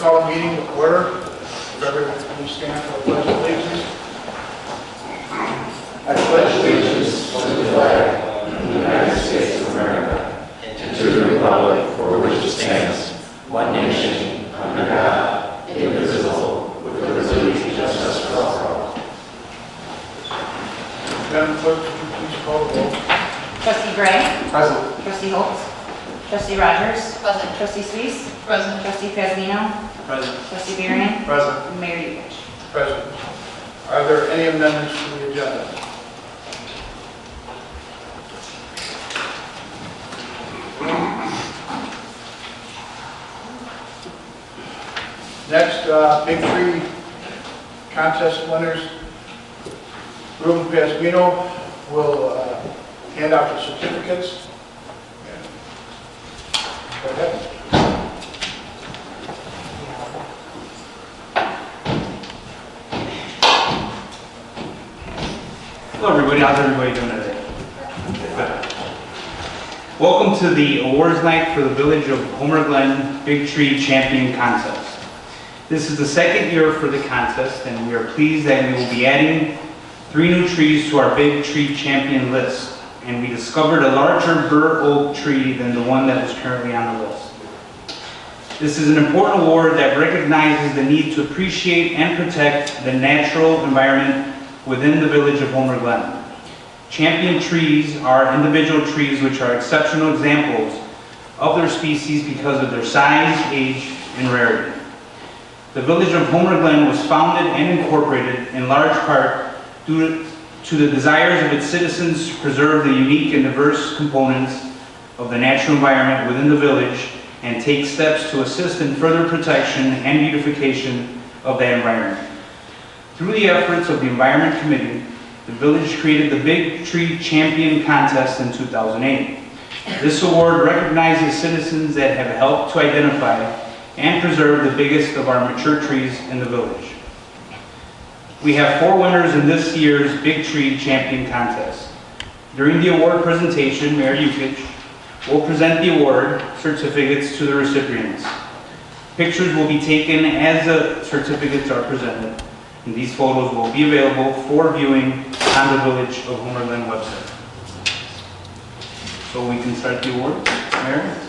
call the meeting to order. Everyone, please stand for the pledge of allegiance. I pledge allegiance to the flag of the United States of America and to the republic for which it stands, one nation, under God, indivisible, with liberty and justice for all. Madam Clerk, would you please call the roll? Trustee Gray. Present. Trustee Holt. Trustee Rogers. Present. Trustee Suisse. Present. Trustee Pasadino. Present. Trustee Varian. Present. And Mayor Yukich. Present. Are there any amendments to the agenda? Next, Big Tree contest winners. Ruben Pasadino will hand out the certificates. Go ahead. Hello everybody, how's everybody doing today? Good. Welcome to the awards night for the Village of Homer Glen Big Tree Champion Contest. This is the second year for the contest and we are pleased that we will be adding 3 new trees to our Big Tree Champion list. And we discovered a larger bur oak tree than the one that was currently on the list. This is an important award that recognizes the need to appreciate and protect the natural environment within the Village of Homer Glen. Champion trees are individual trees which are exceptional examples of their species because of their size, age, and rarity. The Village of Homer Glen was founded and incorporated in large part due to the desires of its citizens to preserve the unique and diverse components of the natural environment within the village and take steps to assist in further protection and beautification of that environment. Through the efforts of the Environment Committee, the village created the Big Tree Champion Contest in 2008. This award recognizes citizens that have helped to identify and preserve the biggest of our mature trees in the village. We have 4 winners in this year's Big Tree Champion Contest. During the award presentation, Mayor Yukich will present the award certificates to the recipients. Pictures will be taken as the certificates are presented, and these photos will be available for viewing on the Village of Homer Glen website. So we can start the award, Mayor.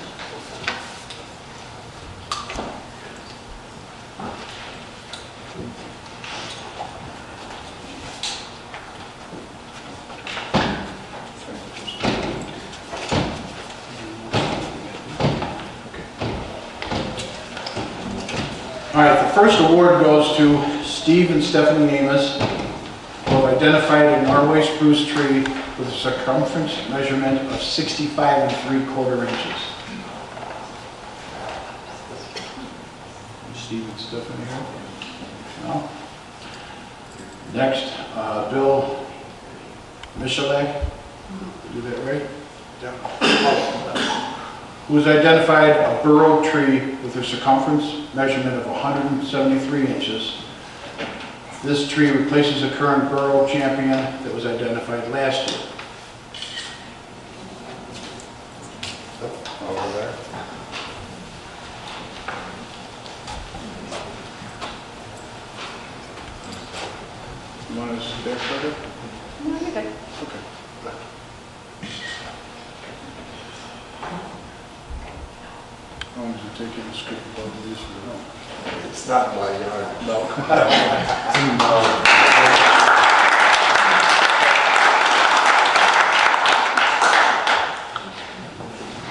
All right, the first award goes to Steve and Stephanie Amos, who have identified a Norway spruce tree with a circumference measurement of 65 3/4 inches. Steve and Stephanie here. No. Next, Bill Michalak. Did I do that right? Yeah. Who has identified a bur oak tree with a circumference measurement of 173 inches. This tree replaces a current bur oak champion that was identified last year. Over there. You want us there further? No, you're good. Okay. How long does it take you to skip above these for the home? It's not my yard. No.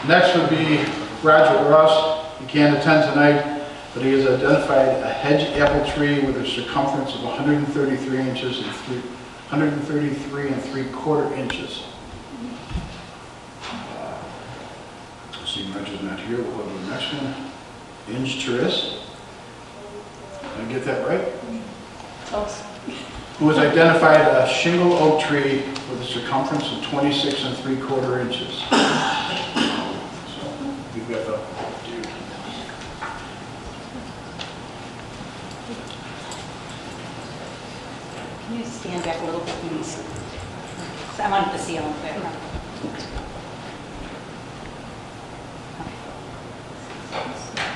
Next would be Roger Ross. He can't attend tonight, but he has identified a hedge apple tree with a circumference of 133 inches and 133 3/4 inches. See, Roger's not here. We'll go to the next one. Inge Therese. Did I get that right? Close. Who has identified a shingle oak tree with a circumference of 26 3/4 inches. So we've got the dude. Can you stand back a little bit, please? I wanted to see on the background.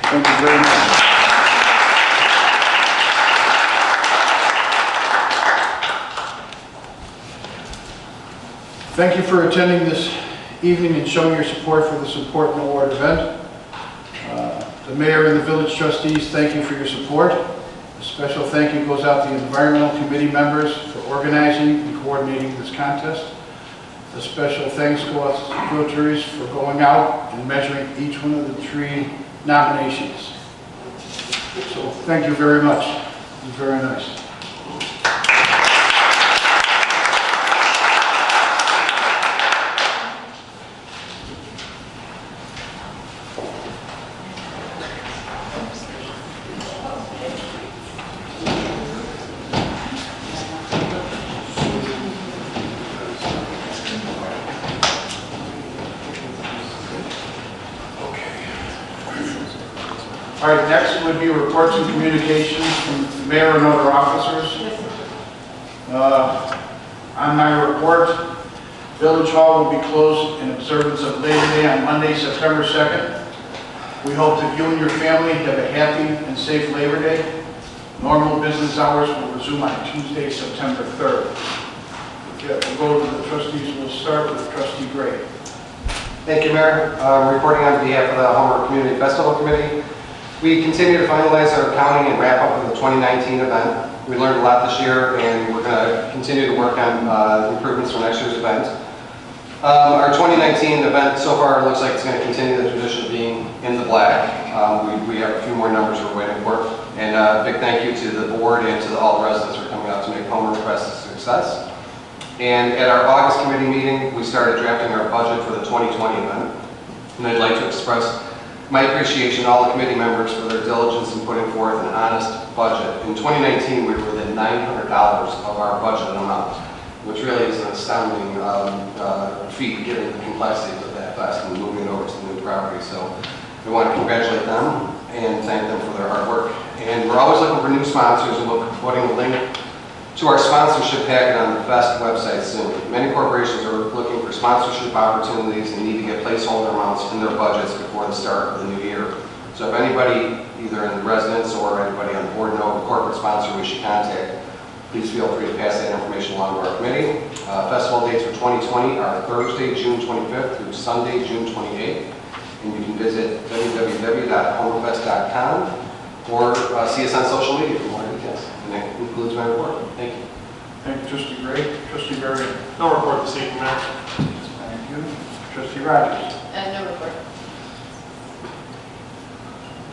Thank you very much. Thank you for attending this evening and showing your support for this important award event. The mayor and the village trustees, thank you for your support. A special thank you goes out to the environmental committee members for organizing and coordinating this contest. A special thanks go out to the Rotaries for going out and measuring each one of the tree nominations. So thank you very much. It was very nice. All right, next would be reports and communications from the mayor and other officers. On my report, Village Hall will be closed in observance of Labor Day on Monday, September 2nd. We hope that you and your family have a happy and safe Labor Day. Normal business hours will resume on Tuesday, September 3rd. Okay, we'll go to the trustees. We'll start with Trustee Gray. Thank you, Mayor. Reporting on behalf of the Homer Community Festival Committee. We continue to finalize our accounting and wrap up of the 2019 event. We learned a lot this year, and we're going to continue to work on improvements for next year's event. Our 2019 event so far looks like it's going to continue the tradition of being in the black. We have a few more numbers we're waiting for. And a big thank you to the board and to all the residents for coming out to make Homer Fest a success. And at our August committee meeting, we started drafting our budget for the 2020 event. And I'd like to express my appreciation to all the committee members for their diligence in putting forth an honest budget. In 2019, we were within $900 of our budget amount, which really is an astounding feat given the complexities of that fest and moving it over to the new property. So we want to congratulate them and thank them for their hard work. And we're always looking for new sponsors, and we'll be putting a link to our sponsorship packet on the Fest website soon. Many corporations are looking for sponsorship opportunities and need to get placeholder amounts in their budgets before the start of the new year. So if anybody, either in the residence or anybody on the board, know of a corporate sponsor we should contact, please feel free to pass that information along to our committee. Festival dates for 2020 are Thursday, June 25th through Sunday, June 28th. And you can visit www.homerfest.com or see us on social media for more details. And that concludes my report. Thank you. Thank you, Trustee Gray. Trustee Berry. No report this evening, Mayor. Thank you. Trustee Rogers. No report.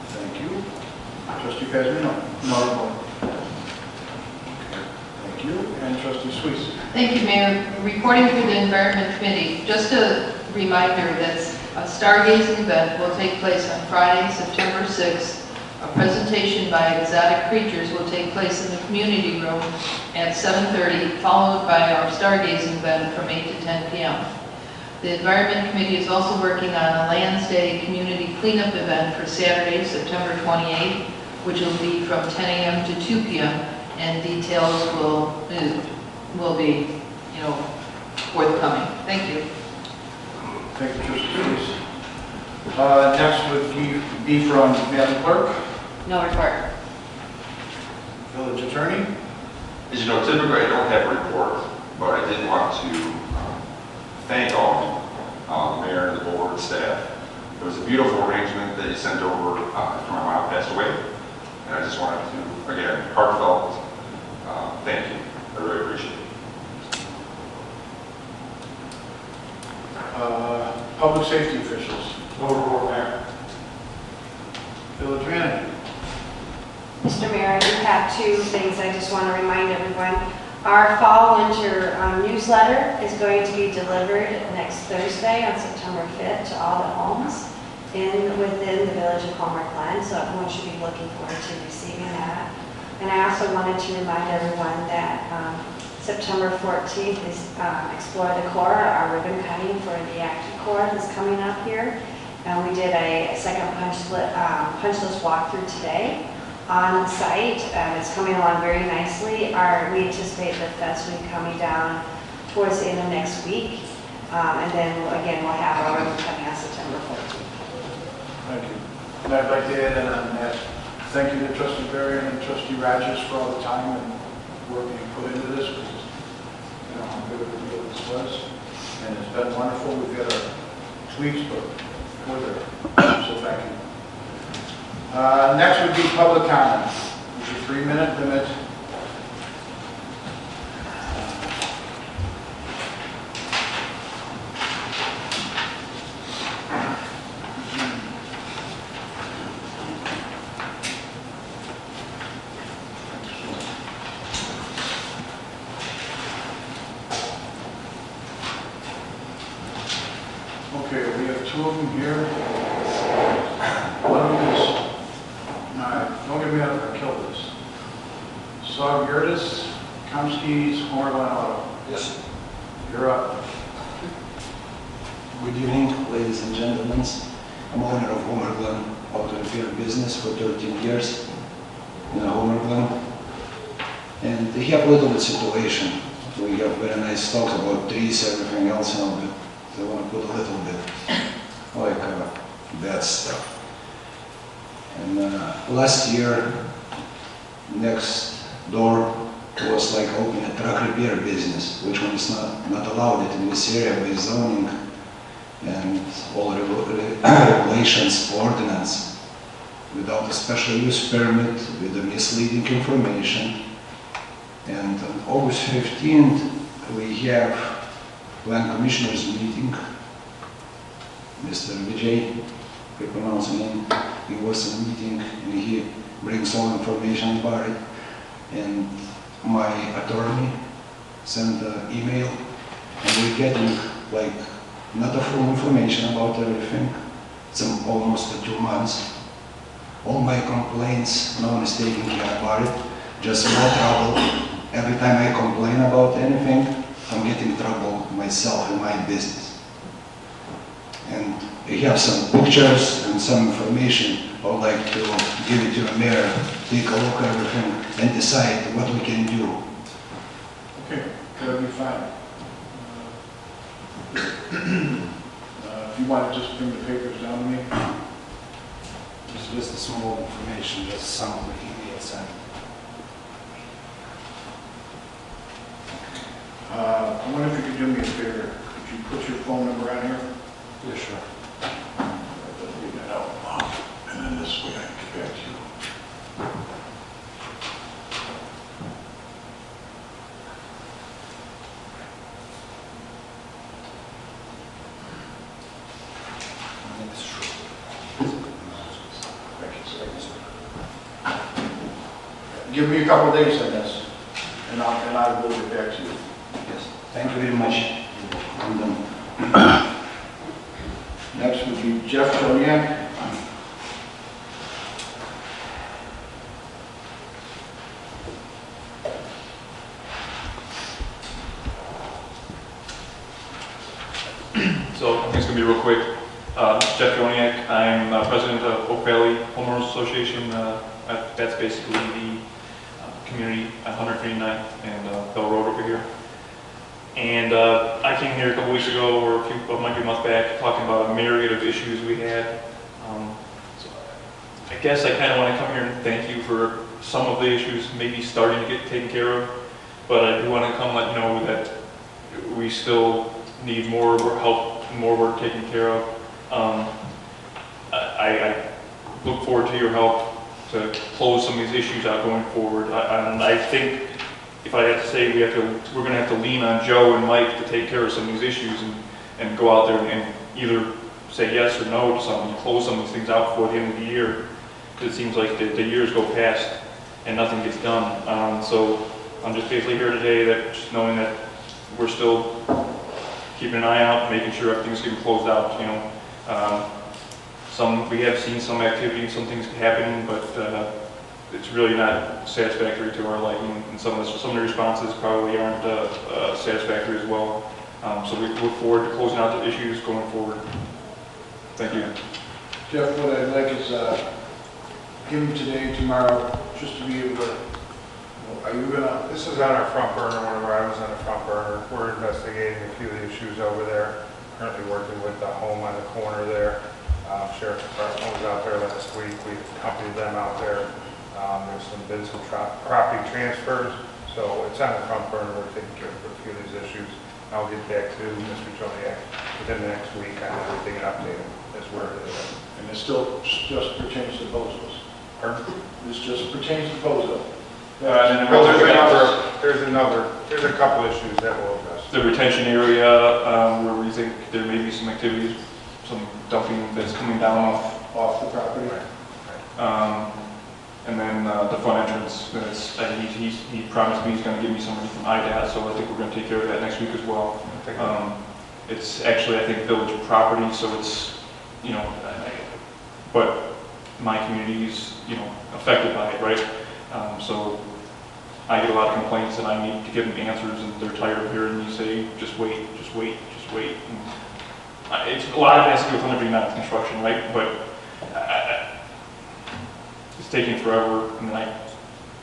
Thank you. Trustee Kazmino. No report. Thank you. And Trustee Suisse. Thank you, Mayor. Reporting for the Environment Committee. Just a reminder that a stargazing event will take place on Friday, September 6th. A presentation by exotic creatures will take place in the community room at 7:30, followed by our stargazing event from 8 to 10 p.m. The Environment Committee is also working on a Lands Day community cleanup event for Saturday, September 28th, which will be from 10 a.m. to 2 p.m. and details will be, forthcoming. Thank you. Thank you, Trustee Suisse. Next would be from Madam Clerk. No report. Village Attorney. As you know, typically I don't have a report, but I did want to thank all of you, the mayor and the board and staff. It was a beautiful arrangement that you sent over after my mom passed away, and I just wanted to, again, heartfelt thank you. I really appreciate it. Public safety officials. No report, Mayor. Village Manager. Mr. Mayor, I do have two things I just want to remind everyone. Our fall-winter newsletter is going to be delivered next Thursday on September 5th to all the homes within the village of Homer Glen, so everyone should be looking forward to receiving that. And I also wanted to remind everyone that September 14th is Explore the Core, our ribbon cutting for the Active Corps that's coming up here. And we did a second punch list walkthrough today on site. It's coming along very nicely. We anticipate the fest will be coming down towards the end of next week. And then again, we'll have our ribbon cutting on September 14th. Thank you. And I'd like to add in on that. Thank you to Trustee Berry and Trustee Rogers for all the time and work you put into this, because you know how good of a deal this was. and it's been wonderful. We've got our tweaks, but we're there. So thank you. Next would be public comment. There's a 3-minute limit. Okay, we have 2 of them here. One of them is, don't get me out of kill this. Saw Gertis, Kamsky's, Homer Glen Auto. Yes. You're up. Good evening, ladies and gentlemen. I'm owner of Homer Glen Auto Repair business for 13 years in Homer Glen. And we have a little bit situation. We have very nice talks about trees, everything else, but they want to put a little bit like bad stuff. And last year, next door was like opening a truck repair business, which one is not allowed it in this area by zoning and all regulations, ordinance, without a special use permit, with the misleading information. And on August 15th, we have Land Commissioners meeting. Mr. Vijay, we pronounce his name, he was in a meeting and he brings all information about it. And my attorney sent an email and we're getting like not a full information about everything. It's almost 2 months. All my complaints, no one is taking care about it, just more trouble. Every time I complain about anything, I'm getting trouble myself in my business. And we have some pictures and some information. I would like to give it to the mayor, take a look at everything and decide what we can do. Okay, that'll be fine. If you want to just bring the papers down to me. Just a small information, just some of the emails. I wonder if you could do me a favor. Could you put your phone number on here? Yeah, sure. Read that out. And then this way I can get back to you. Give me a couple of days on this, and I will get back to you. Yes. Thank you very much. I'm done. Next would be Jeff Joniak. So it's going to be real quick. Jeff Joniak, I'm president of Oak Valley Homeowners Association. That's basically the community at 139th and Bell Road over here. And I came here a couple weeks ago, or might be a month back, talking about a myriad of issues we had. So I guess I kind of want to come here and thank you for some of the issues maybe starting to get taken care of, but I do want to come let you know that we still need more help, more work taken care of. I look forward to your help to close some of these issues out going forward. And I think, if I have to say, we're going to have to lean on Joe and Mike to take care of some of these issues and go out there and either say yes or no to something, close some of these things out before the end of the year, because it seems like the years go past and nothing gets done. So I'm just basically here today, that just knowing that we're still keeping an eye out, making sure everything's getting closed out. You know, we have seen some activity, some things happening, but it's really not satisfactory to our liking, and some of the responses probably aren't satisfactory as well. So we look forward to closing out the issues going forward. Thank you. Jeff, what I'd like is give him today, tomorrow, just to be able to, are you gonna? This is on our front burner, one of our items on the front burner. We're investigating a few of the issues over there. Currently working with the home on the corner there. Sheriff's Department was out there last week. We accompanied them out there. There's been some property transfers, so it's on the front burner. We're taking care of a few of these issues. I'll get back to Mr. Joliak within the next week on everything and update him as where it is. And it still just pertains to Bozos. Pardon? This just pertains to Bozo. And then Well, there's a couple issues that we'll address. the retention area, where we think there may be some activities, some dumping that's coming down Off the property. and then the front entrance, that's, he promised me he's gonna give me somebody from IDAT, so I think we're gonna take care of that next week as well. It's actually, I think, village property, so it's, you know, but my community is, you know, affected by it, right? So I get a lot of complaints and I need to give them answers and they're tired of hearing me say, just wait, just wait, just wait. And it's a lot of it has to do with 139 construction, right? But it's taking forever and I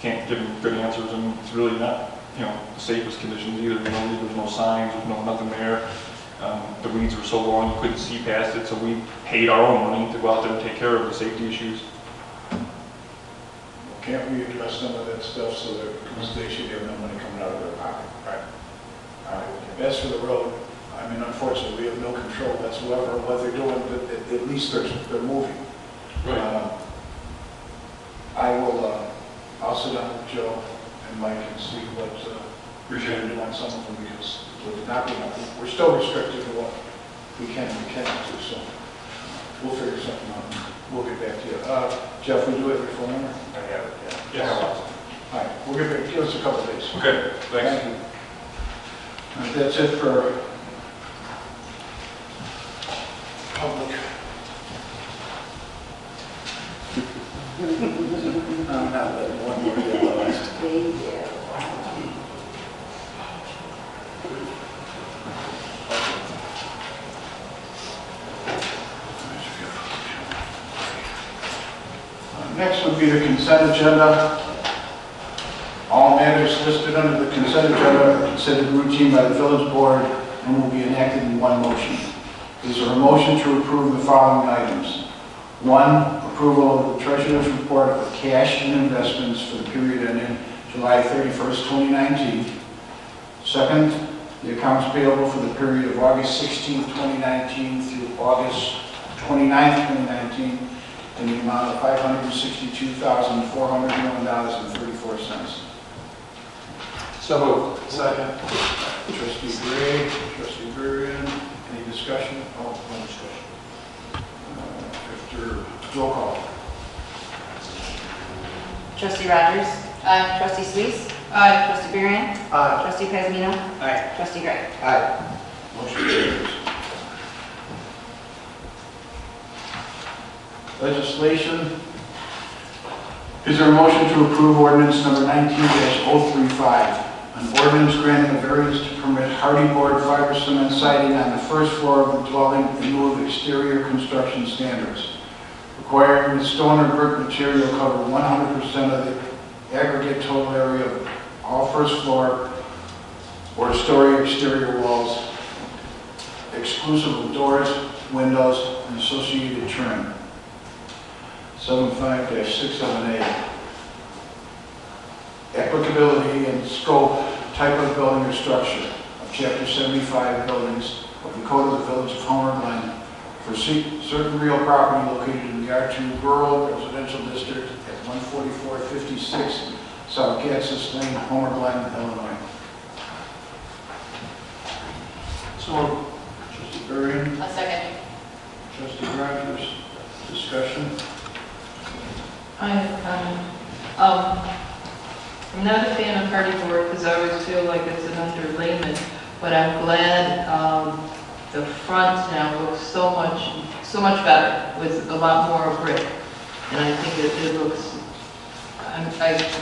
can't give them good answers and it's really not, you know, the safest conditions either. You know, there's no signs, there's no nothing there. The weeds were so long you couldn't see past it, so we paid our own money to go out there and take care of the safety issues. Can't we address some of that stuff so that, because they should have no money coming out of their pocket? Right. As for the road, I mean, unfortunately, we have no control whatsoever of what they're doing, but at least they're moving. Right. I'll sit down with Joe and Mike and see what we can do on some of them, because we're still restricted to what we can and cannot do, so we'll figure something out. We'll get back to you. Jeff, we do have your phone number? I have it, yeah. Yes. All right, we'll get back, give us a couple of days. Okay, thanks. Thank you. All right, that's it for public. One more deal. Next would be the consent agenda. All matters listed under the consent agenda are considered routine by the village board and will be enacted in one motion. Is there a motion to approve the following items? 1, approval of the treasurer's report of cash and investments for the period ending July 31st, 2019. 2nd, the accounts payable for the period of August 16th, 2019 through August 29th, 2019 in the amount of $562,401.34. So moved. Second. Trustee Gray, Trustee Burien, any discussion? Oh, no discussion. After roll call. Trustee Rogers? Aye. Trustee Sluice? Aye. Trustee Burien? Aye. Trustee Pazmino? Aye. Trustee Gray? Aye. Motion carries. Legislation. Is there a motion to approve ordinance number 19-035? An ordinance granting a variance to permit hardy board fiber cement siding on the first floor of the dwelling in lieu of exterior construction standards, requiring the stone or brick material cover 100% of the aggregate total area of all first floor or story exterior walls, exclusive of doors, windows, and associated trim. 75-678. Applicability and scope, type of building or structure of Chapter 75 buildings of the Code of the Village of Homer Glen for certain real property located in the R2 Rural Residential District at 14456 South Kansas Lane, Homer Glen, Illinois. So, Trustee Burien, A second. Trustee Rogers, discussion. I'm not a fan of party board because I always feel like it's an underlayment, but I'm glad the front now looks so much better with a lot more brick. And I think it looks, I'm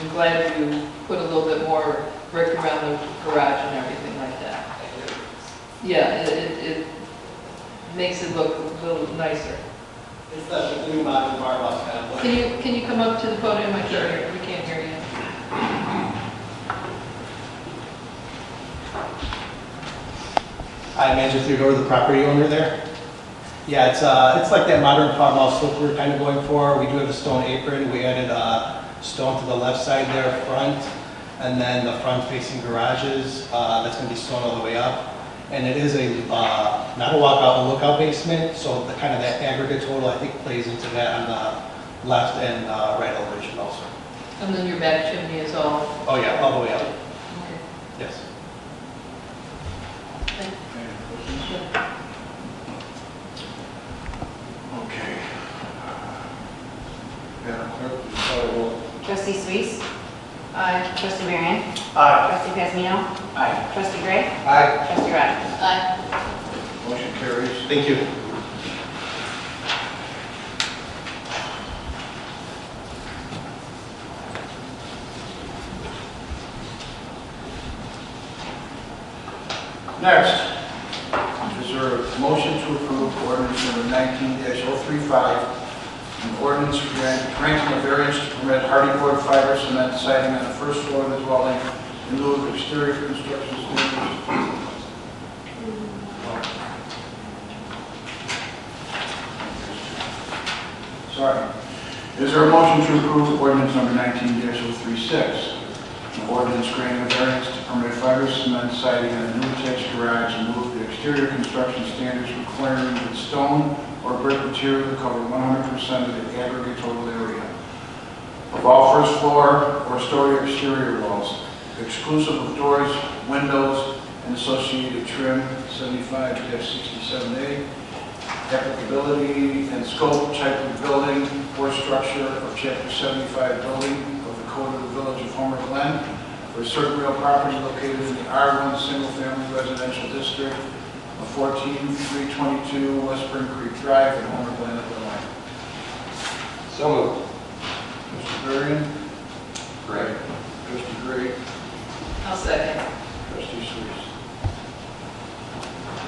glad you put a little bit more brick around the garage and everything like that. Yeah, it makes it look a little nicer. It's the new modern farmhouse kind of look. Can you come up to the podium? I can't hear, we can't hear you. I imagine if you go to the property owner there. Yeah, it's like that modern farmhouse look we're kind of going for. We do have a stone apron. We added a stone to the left side there front, and then the front facing garages, that's going to be stone all the way up. And it is a, not a walkout, a lookout basement, so the kind of that aggregate total, I think, plays into that on the left and right elevation also. And then your back chimney is all... Oh yeah, all the way up, Okay. yes. Any questions? Okay. Madam Clerk, please call the roll. Trustee Suisse. Aye. Trustee Marion. Aye. Trustee Pazmino. Aye. Trustee Gray. Aye. Trustee Rogers. Aye. Motion carries. Thank you. Next, is there a motion to approve ordinance number 19-035, an ordinance granting a variance to permit hardy board fiber cement siding on the first floor of the dwelling in lieu of exterior construction standards. Sorry. Is there a motion to approve ordinance number 19-036? An ordinance granting a variance to permit fiber cement siding on a new attached garage and move the exterior construction standards requiring that stone or brick material to cover 100% of the aggregate total area of all first floor or story exterior walls, exclusive of doors, windows, and associated trim, 75-67A. Applicability and scope, type of building or structure of Chapter 75 building of the Code of the Village of Homer Glen for certain real property located in the R1 Single Family Residential District of 14322 West Spring Creek Drive in Homer Glen, Illinois. So moved. Mr. Varian? Great. Trustee Gray? I'll second. Trustee Suisse?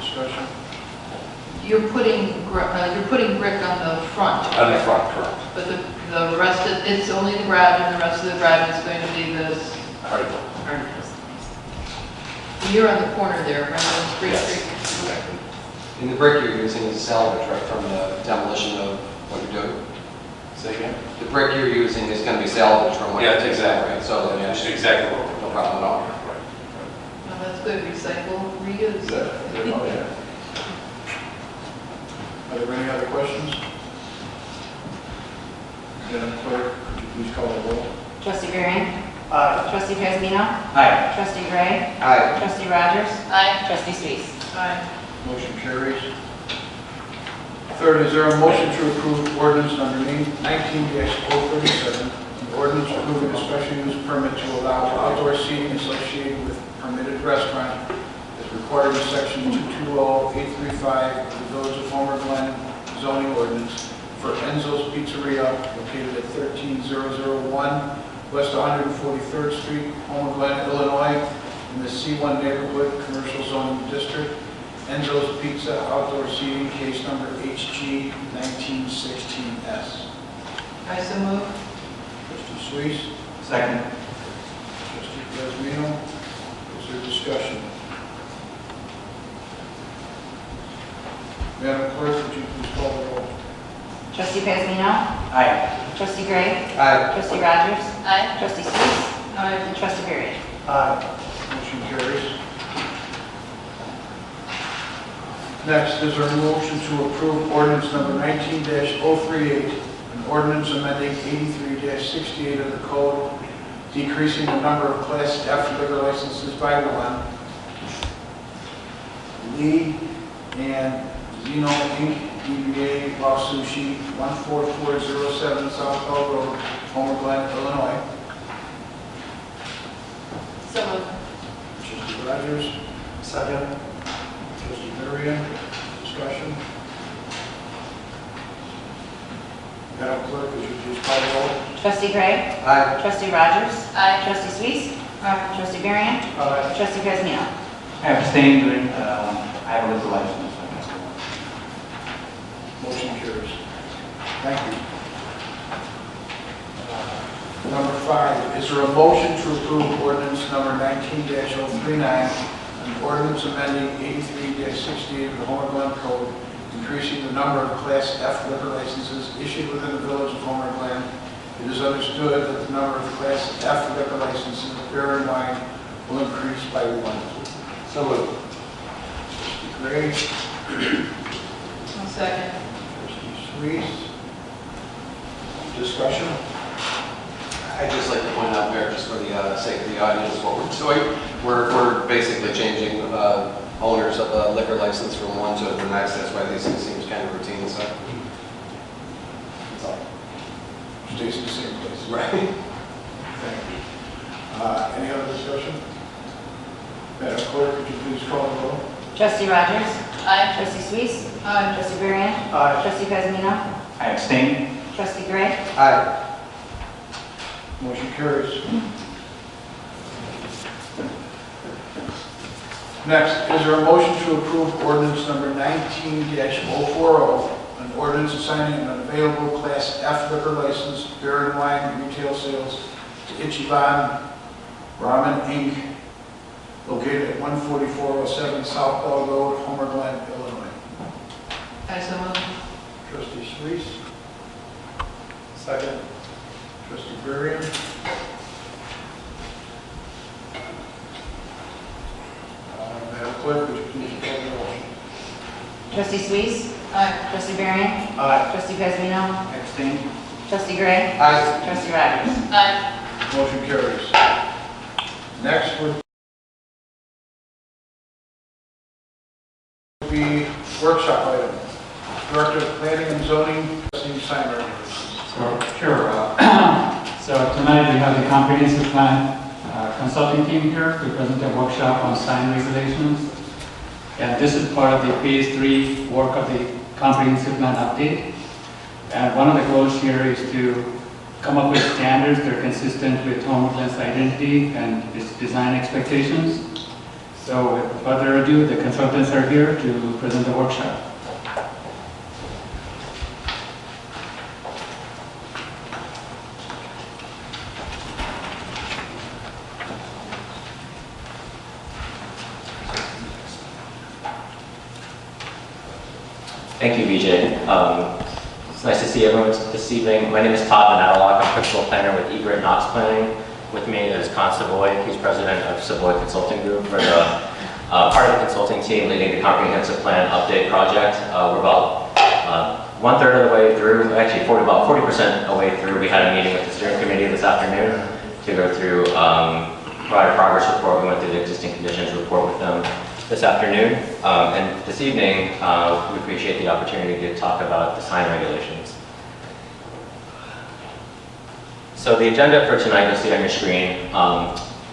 Discussion? You're putting brick on the front. On the front, correct. But the rest of, it's only the garage, and the rest of the garage is going to be this. You're on the corner there, right on Spring Street. Exactly. And the brick you're using is salvage, right, from the demolition of what you're doing? Say again? The brick you're using is going to be salvage from what Yeah, you're doing, exactly. right? So, yeah, That's exactly what we're no problem at all. Well, that's good, recycle, reuse. Oh, yeah. Are there any other questions? Madam Clerk, could you please call the roll? Trustee Varian. Aye. Trustee Pazmino. Aye. Trustee Gray. Aye. Trustee Rogers. Aye. Trustee Suisse. Aye. Motion carries. Third, is there a motion to approve ordinance number 19-037, an ordinance approving a special use permit to allow outdoor seating associated with permitted restaurant as required in section 220835 of the Village of Homer Glen zoning ordinance for Enzo's Pizzeria located at 13001 West 143rd Street, Homer Glen, Illinois, in the C1 neighborhood commercial zoning district. Enzo's Pizza outdoor seating, case number HG 1916S. I so move. Trustee Suisse, Second. trustee Pazmino, is there discussion? Madam Clerk, would you please call the roll? Trustee Pazmino. Aye. Trustee Gray. Aye. Trustee Rogers. Aye. Trustee Suisse. Aye. And Trustee Varian. Aye. Motion carries. Next, is there a motion to approve ordinance number 19-038, an ordinance amending 83-68 of the code, decreasing the number of Class F liquor licenses by one. Lee and Zeno Inc., DBA Raw Sushi, 14407 South Hall Road, Homer Glen, Illinois. So moved. Trustee Rogers, Second. trustee Varian, discussion. Madam Clerk, would you please call the roll? Trustee Gray. Aye. Trustee Rogers. Aye. Trustee Suisse. Aye. Trustee Varian. Aye. Trustee Pazmino. I abstain during, I have a liquor license. so I can't go. Motion carries. Thank you. Number 5, is there a motion to approve ordinance number 19-039, an ordinance amending 83-68 of the Homer Glen Code, increasing the number of Class F liquor licenses issued within the Village of Homer Glen? It is understood that the number of Class F liquor licenses, beer and wine, will increase by 1. So moved. Gray, I'll second. trustee Sweet. Discussion? I'd just like to point out, Mayor, just for the sake of the audience, what we're doing. We're basically changing owners of the liquor license from one to the next. That's why these things seems kind of routine, so. That's all. Stays in the same place. Right. Thank you. Any other discussion? Madam Clerk, could you please call the roll? Trustee Rogers? Aye. Trustee Suisse? Aye. Trustee Varian? Aye. Trustee Pesmino? I abstain. Trustee Gray? Aye. Motion carries. Next, is there a motion to approve ordinance number 19-040, an ordinance assigning an available Class F liquor license, beer and wine retail sales to Ichiban Ramen Inc., located at 14407 South Bell Road, Homer Glen, Illinois. I so move. Trustee Sweet, Second. trustee Varian. Madam Clerk, would you please call the roll? Trustee Suisse? Aye. Trustee Varian? Aye. Trustee Pesmino? I abstain. Trustee Gray? Aye. Trustee Rogers? Aye. Motion carries. Next would be workshop item. Director of Planning and Zoning, trustee sign regulations. Sure. So tonight we have the comprehensive plan consulting team here to present a workshop on sign regulations. And this is part of the phase 3 work of the comprehensive plan update. And one of the goals here is to come up with standards that are consistent with Homer Glen's identity and its design expectations. So without further ado, the consultants are here to present the workshop. Thank you, BJ. It's nice to see everyone this evening. My name is Todd Manadalock. I'm principal planner with Egret Knox Planning. With me is Con Savoy. He's president of Savoy Consulting Group. For the part of the consulting team leading the comprehensive plan update project. We're about 1/3 of the way through, actually about 40% of the way through. We had a meeting with the steering committee this afternoon to go through provide a progress report. We went through the existing conditions report with them this afternoon, and this evening we appreciate the opportunity to talk about the sign regulations. So the agenda for tonight you'll see on your screen.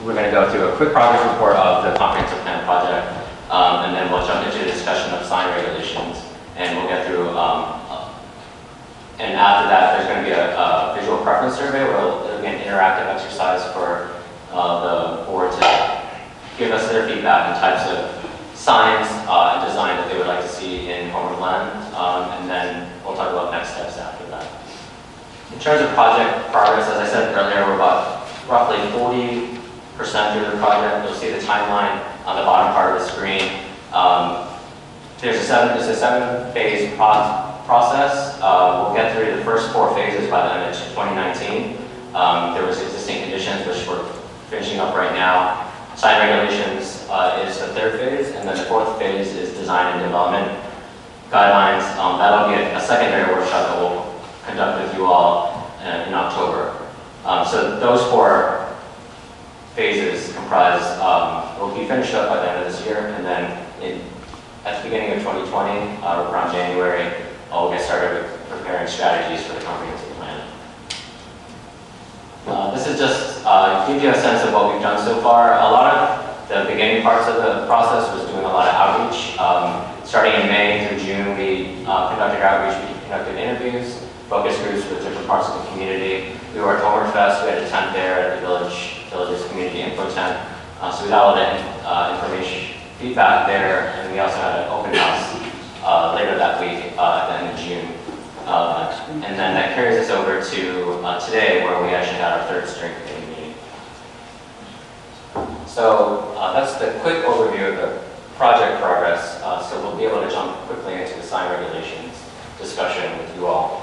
We're going to go through a quick progress report of the comprehensive plan project, and then we'll jump into the discussion of sign regulations, and we'll get through, and after that there's going to be a visual preference survey where it'll be an interactive exercise for the board to give us their feedback and types of signs and design that they would like to see in Homer Glen, and then we'll talk about next steps after that. In terms of project progress, as I said earlier, we're about roughly 40% through the project. You'll see the timeline on the bottom part of the screen. It's a 7-phase process. We'll get through the first 4 phases by the end of 2019. There was existing conditions which we're finishing up right now. Sign regulations is the 3rd phase, and then the 4th phase is design and development guidelines. That'll be a secondary workshop that we'll conduct with you all in October. So those 4 phases comprise, will be finished up by the end of this year, and then at the beginning of 2020, around January, we'll get started with preparing strategies for the comprehensive plan. This is just give you a sense of what we've done so far. A lot of the beginning parts of the process was doing a lot of outreach. Starting in May through June, we conducted outreach, we conducted interviews, focus groups with different parts of the community. We were at Homer Fest, we had a tent there at the village's community info tent. So we got a lot of information, feedback there, and we also had an open house later that week at the end of June. And then that carries us over to today, where we actually had our 3rd steering committee meeting. So that's the quick overview of the project progress. So we'll be able to jump quickly into the sign regulations discussion with you all.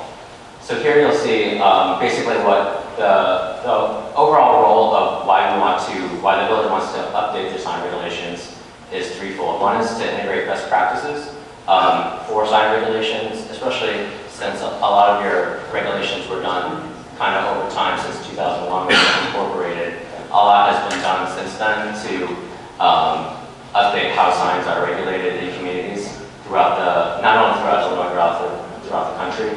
So here you'll see basically what the overall role of why the village wants to update the sign regulations is threefold. One is to integrate best practices for sign regulations, especially since a lot of your regulations were done kind of over time since 2001 when they were incorporated. A lot has been done since then to update how signs are regulated in communities throughout not only throughout Illinois, throughout the country.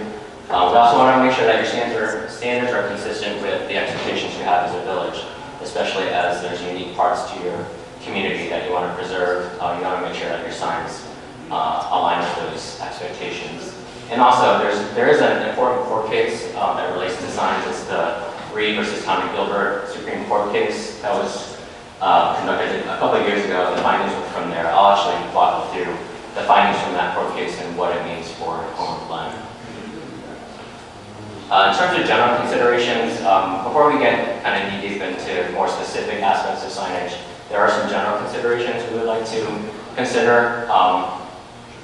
We also want to make sure that your standards are consistent with the expectations you have as a village, especially as there's unique parts to your community that you want to preserve. You want to make sure that your signs align with those expectations. And also, there is an important court case that relates to signs. It's the Reed versus County Gilbert Supreme Court case that was conducted a couple of years ago. The findings were from there. I'll actually walk you through the findings from that court case and what it means for Homer Glen. In terms of general considerations, before we get kind of knee deep into more specific aspects of signage, there are some general considerations we would like to consider.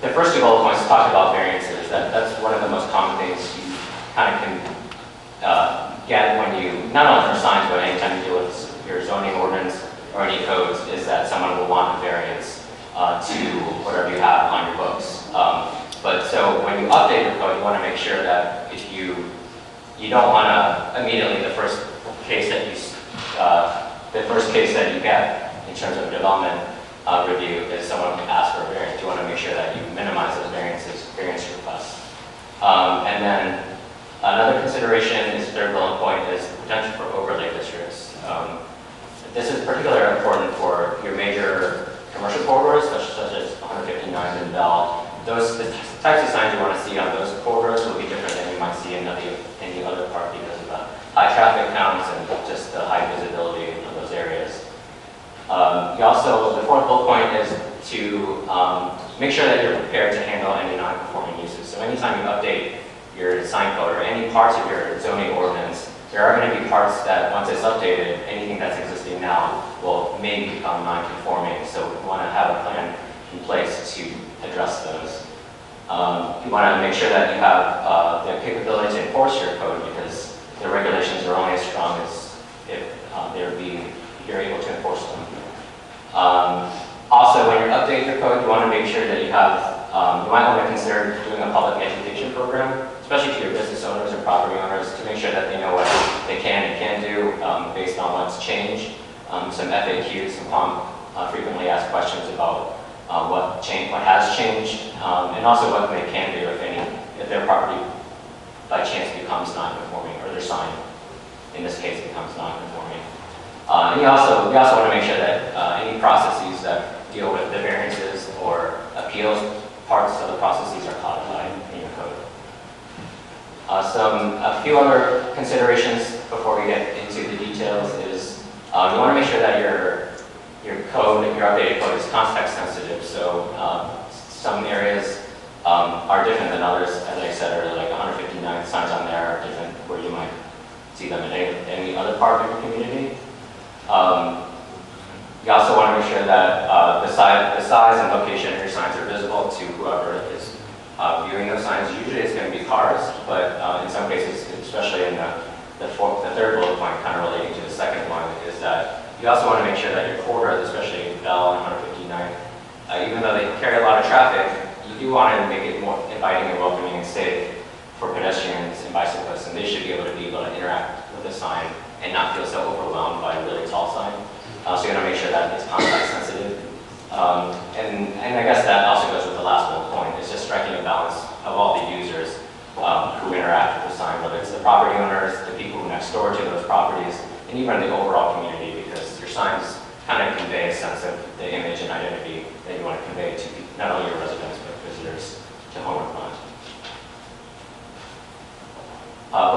The first two bullet points talk about variances. That's one of the most common things you kind of can get when you, not only for signs, but anytime you deal with your zoning ordinance or any codes, is that someone will want a variance to whatever you have on your books. But so when you update your code, you want to make sure that if you don't want to immediately the first case that you get in terms of development review is someone can ask for a variance. You want to make sure that you minimize those variance requests. And then another consideration is third bullet point is the potential for overlay districts. This is particularly important for your major commercial corridors, such as 159 and Bell. The types of signs you want to see on those corridors will be different than you might see in any other part because of the high traffic counts and just the high visibility of those areas. The fourth bullet point is to make sure that you're prepared to handle any non-conforming uses. So anytime you update your sign code or any parts of your zoning ordinance, there are going to be parts that once it's updated, anything that's existing now will maybe become non-conforming. So we want to have a plan in place to address those. You want to make sure that you have the capability to enforce your code because the regulations are only as strong as if you're able to enforce them. Also, when you're updating your code, you want to make sure that you might want to consider doing a public education program, especially to your business owners and property owners, to make sure that they know what they can and can't do based on what's changed. Some FAQs, some frequently asked questions about what has changed, and also what they can do if their property by chance becomes non-conforming, or their sign, in this case, becomes non-conforming. And we also want to make sure that any processes that deal with the variances or appeals parts of the processes are codified in your code. A few other considerations before we get into the details is you want to make sure that your updated code is context sensitive. So some areas are different than others. As I said earlier, like 159 signs on there are different where you might see them in any other part of your community. You also want to make sure that the size and location of your signs are visible to whoever is viewing those signs. Usually it's going to be cars, but in some cases, especially in the third bullet point, kind of relating to the second one, is that you also want to make sure that your corridors, especially Bell and 159, even though they carry a lot of traffic, you do want to make it more inviting and welcoming and safe for pedestrians and bicyclists, and they should be able to interact with the sign and not feel so overwhelmed by a really tall sign. So you want to make sure that it's context sensitive. And I guess that also goes with the last bullet point, is just striking a balance of all the users who interact with the sign, whether it's the property owners, the people who next door to those properties, and even the overall community, because your signs kind of convey a sense of the image and identity that you want to convey to not only your residents, but visitors to Homer Glen.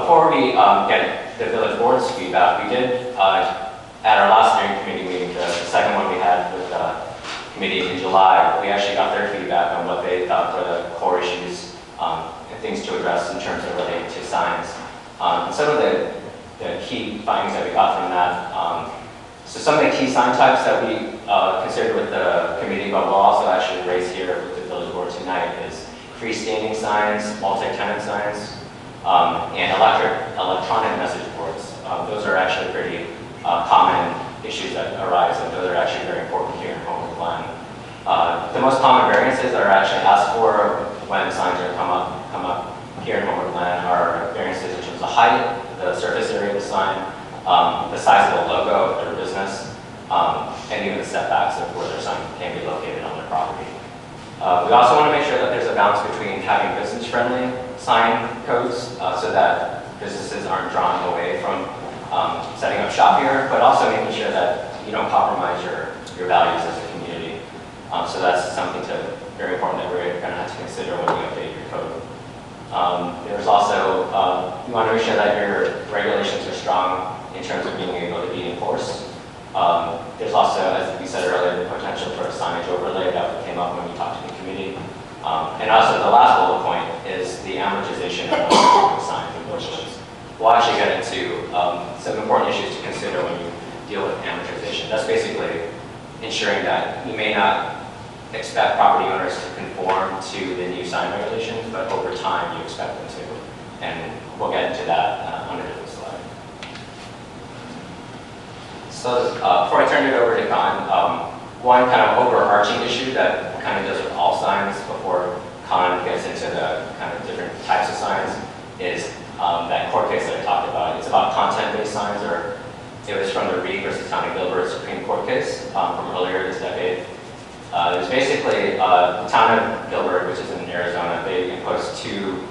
Before we get the village board's feedback, we did, at our last steering committee meeting, the second one we had with the committee in July, we actually got their feedback on what they thought were the core issues and things to address in terms of relating to signs. And some of the key findings that we got from that, so some of the key sign types that we considered with the committee, but we'll also actually raise here with the village board tonight, is freestanding signs, multi-tenant signs, and electronic message boards. Those are actually pretty common issues that arise, and those are actually very important here in Homer Glen. The most common variances that are actually asked for when signs are come up here in Homer Glen are variances in terms of height, the surface area of the sign, the size of the logo of their business, and even the setbacks of where their sign can be located on their property. We also want to make sure that there's a balance between having business-friendly sign codes so that businesses aren't drawn away from setting up shop here, but also making sure that you don't compromise your values as a community. So that's something very important that we're going to have to consider when we update your code. There's also, you want to make sure that your regulations are strong in terms of being able to be enforced. There's also, as we said earlier, the potential for a signage overlay that came up when we talked to the committee. And also the last bullet point is the amortization of signs and bushings. We'll actually get into some important issues to consider when you deal with amortization. That's basically ensuring that you may not expect property owners to conform to the new sign regulations, but over time you expect them to. And we'll get into that on a different slide. So before I turn it over to Glen, one kind of overarching issue that kind of deals with all signs before Glen gets into the kind of different types of signs is that court case that I talked about. It's about content-based signs, or it was from the Reed versus Town of Gilbert Supreme Court case from earlier this decade. It was basically the Town of Gilbert, which is in Arizona, they imposed two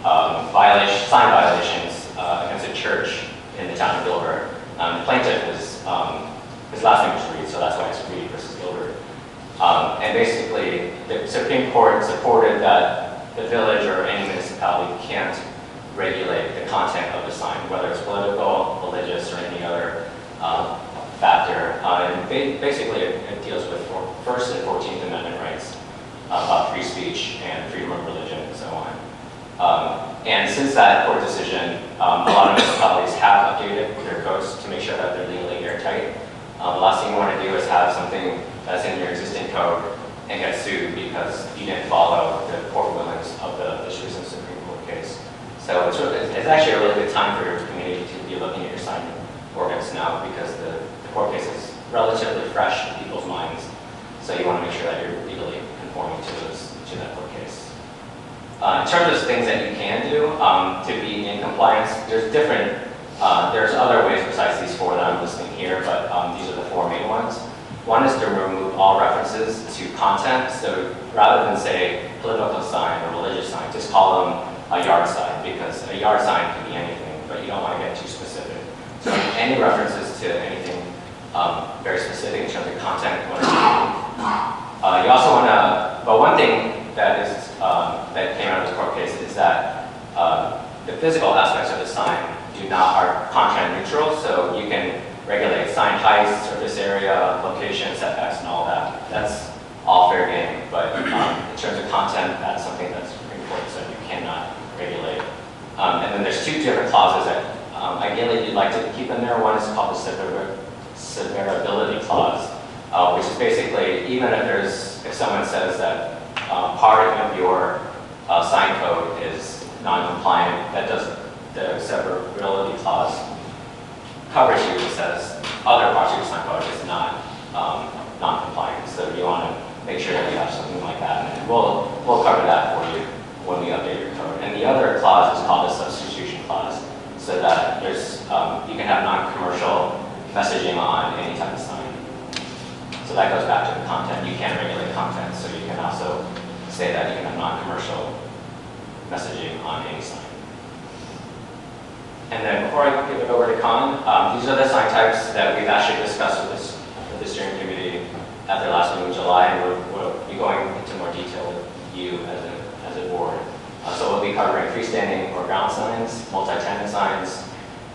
sign violations against a church in the Town of Gilbert. The plaintiff was, his last name was Reed, so that's why it's Reed versus Gilbert. And basically, the Supreme Court supported that the village or any municipality can't regulate the content of the sign, whether it's political, religious, or any other factor. And basically, it deals with First and 14th Amendment rights about free speech and freedom of religion and so on. And since that court decision, a lot of municipalities have updated their codes to make sure that they're legally airtight. The last thing you want to do is have something that's in your existing code and get sued because you didn't follow the court rulings of the most recent Supreme Court case. So it's actually a really good time for your community to be looking at your sign ordinance now because the court case is relatively fresh in people's minds. So you want to make sure that you're legally conforming to that court case. In terms of things that you can do to be in compliance, there's other ways besides these four that I'm listing here, but these are the four main ones. One is to remove all references to content. So rather than say political sign or religious sign, just call them a yard sign, because a yard sign can be anything, but you don't want to get too specific. So any references to anything very specific in terms of content. You also want to, but one thing that came out of this court case is that the physical aspects of the sign are content neutral, so you can regulate sign height, surface area, location, setbacks, and all that. That's all fair game, but in terms of content, that's something that's Supreme Court said you cannot regulate. And then there's two different clauses that ideally you'd like to keep in there. One is called the severability clause, which is basically even if someone says that part of your sign code is non-compliant, that does the severability clause covers you. It says other parts of your sign code is not non-compliant. So you want to make sure that you have something like that, and we'll cover that for you when we update your code. And the other clause is called a substitution clause, so that you can have non-commercial messaging on any type of sign. So that goes back to the content. You can regulate content, so you can also say that you can have non-commercial messaging on any sign. And then before I give it over to Glen, these are the sign types that we've actually discussed with the steering committee at their last meeting in July, and we'll be going into more detail with you as a board. So we'll be covering freestanding or ground signs, multi-tenant signs,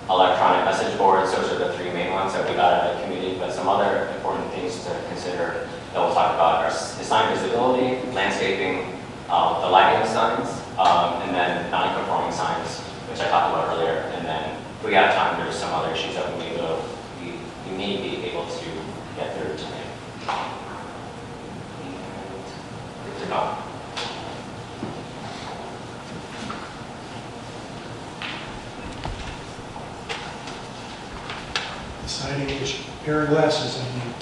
electronic message boards. Those are the three main ones that we got out of the committee, but some other important things to consider that we'll talk about are sign visibility, landscaping, the lighting of signs, and then non-conforming signs, which I talked about earlier. And then if we have time, there's some other issues that we may be able to get through tonight. Good to go. Deciding which pair of glasses I need.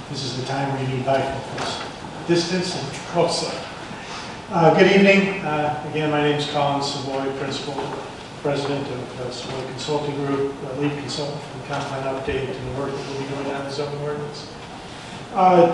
This is the time where you need bifocals. Distance and close up. Good evening. Again, my name is Colin Savoy, Principal, President of Savoy Consulting Group, Lead Consultant for the Comp Plan Update and the work that we'll be doing on the zoning ordinance.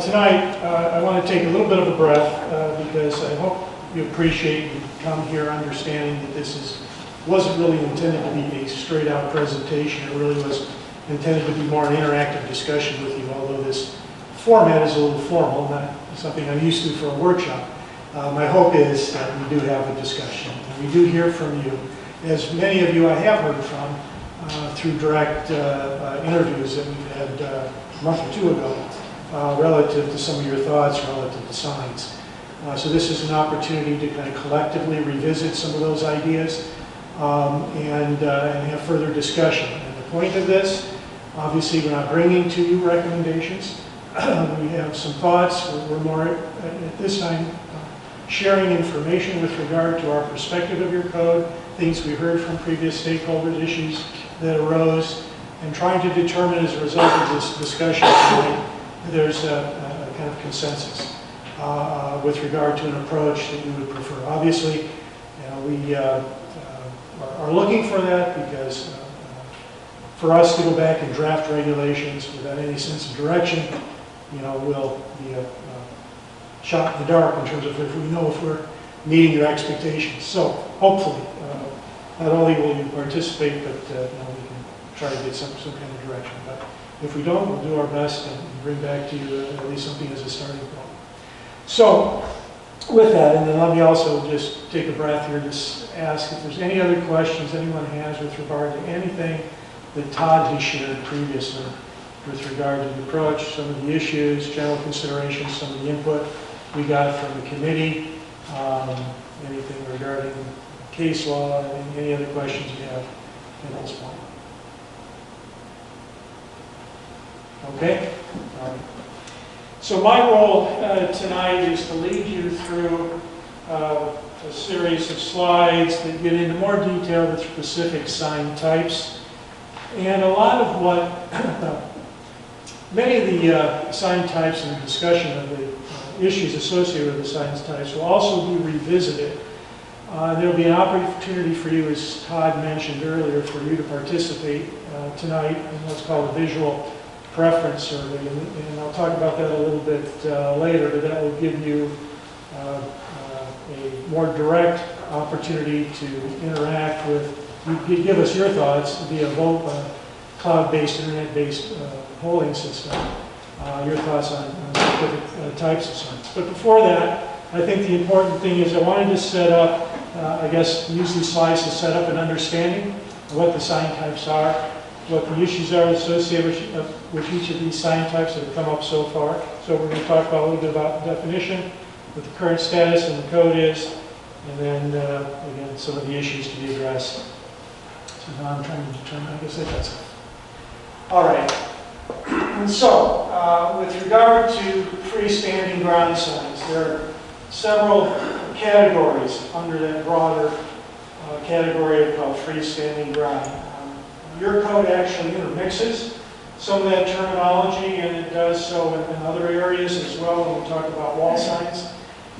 Tonight, I want to take a little bit of a breath because I hope you appreciate you come here understanding that this wasn't really intended to be a straight out presentation. It really was intended to be more an interactive discussion with you, although this format is a little formal, not something I'm used to for a workshop. My hope is that we do have a discussion, and we do hear from you. As many of you I have heard from through direct interviews that we've had a month or two ago relative to some of your thoughts relative to signs. So this is an opportunity to kind of collectively revisit some of those ideas and have further discussion. And the point of this, obviously we're not bringing to you recommendations. We have some thoughts. We're more, at this time, sharing information with regard to our perspective of your code, things we heard from previous stakeholders, issues that arose, and trying to determine as a result of this discussion tonight, there's a kind of consensus with regard to an approach that you would prefer. Obviously, you know, we are looking for that because for us to go back and draft regulations without any sense of direction, you know, will be a shot in the dark in terms of if we know if we're meeting your expectations. So hopefully, not only will you participate, but you know, we can try to get some kind of direction. But if we don't, we'll do our best and bring back to you at least something as a starting point. So with that, and then let me also just take a breath here to ask if there's any other questions anyone has with regard to anything that Todd has shared previously with regard to the approach, some of the issues, general considerations, some of the input we got from the committee, anything regarding case law, and any other questions you have at this point. Okay? All right. So my role tonight is to lead you through a series of slides that get into more detail with specific sign types. And a lot of what, many of the sign types and the discussion of the issues associated with the sign types will also be revisited. There will be an opportunity for you, as Todd mentioned earlier, for you to participate tonight in what's called a visual preference survey. And I'll talk about that a little bit later, but that will give you a more direct opportunity to interact with, you give us your thoughts via vote on a cloud-based, internet-based polling system, your thoughts on specific types of signs. But before that, I think the important thing is I wanted to set up, I guess, use these slides to set up an understanding of what the sign types are, what the issues are associated with each of these sign types that have come up so far. So we're going to talk about a little bit about the definition, what the current status in the code is, and then, again, some of the issues to be addressed. So now I'm trying to determine, I guess that's it. All right. And so, with regard to freestanding ground signs, there are several categories under that broader category called freestanding ground. Your code actually intermixes some of that terminology, and it does so in other areas as well when we talk about wall signs.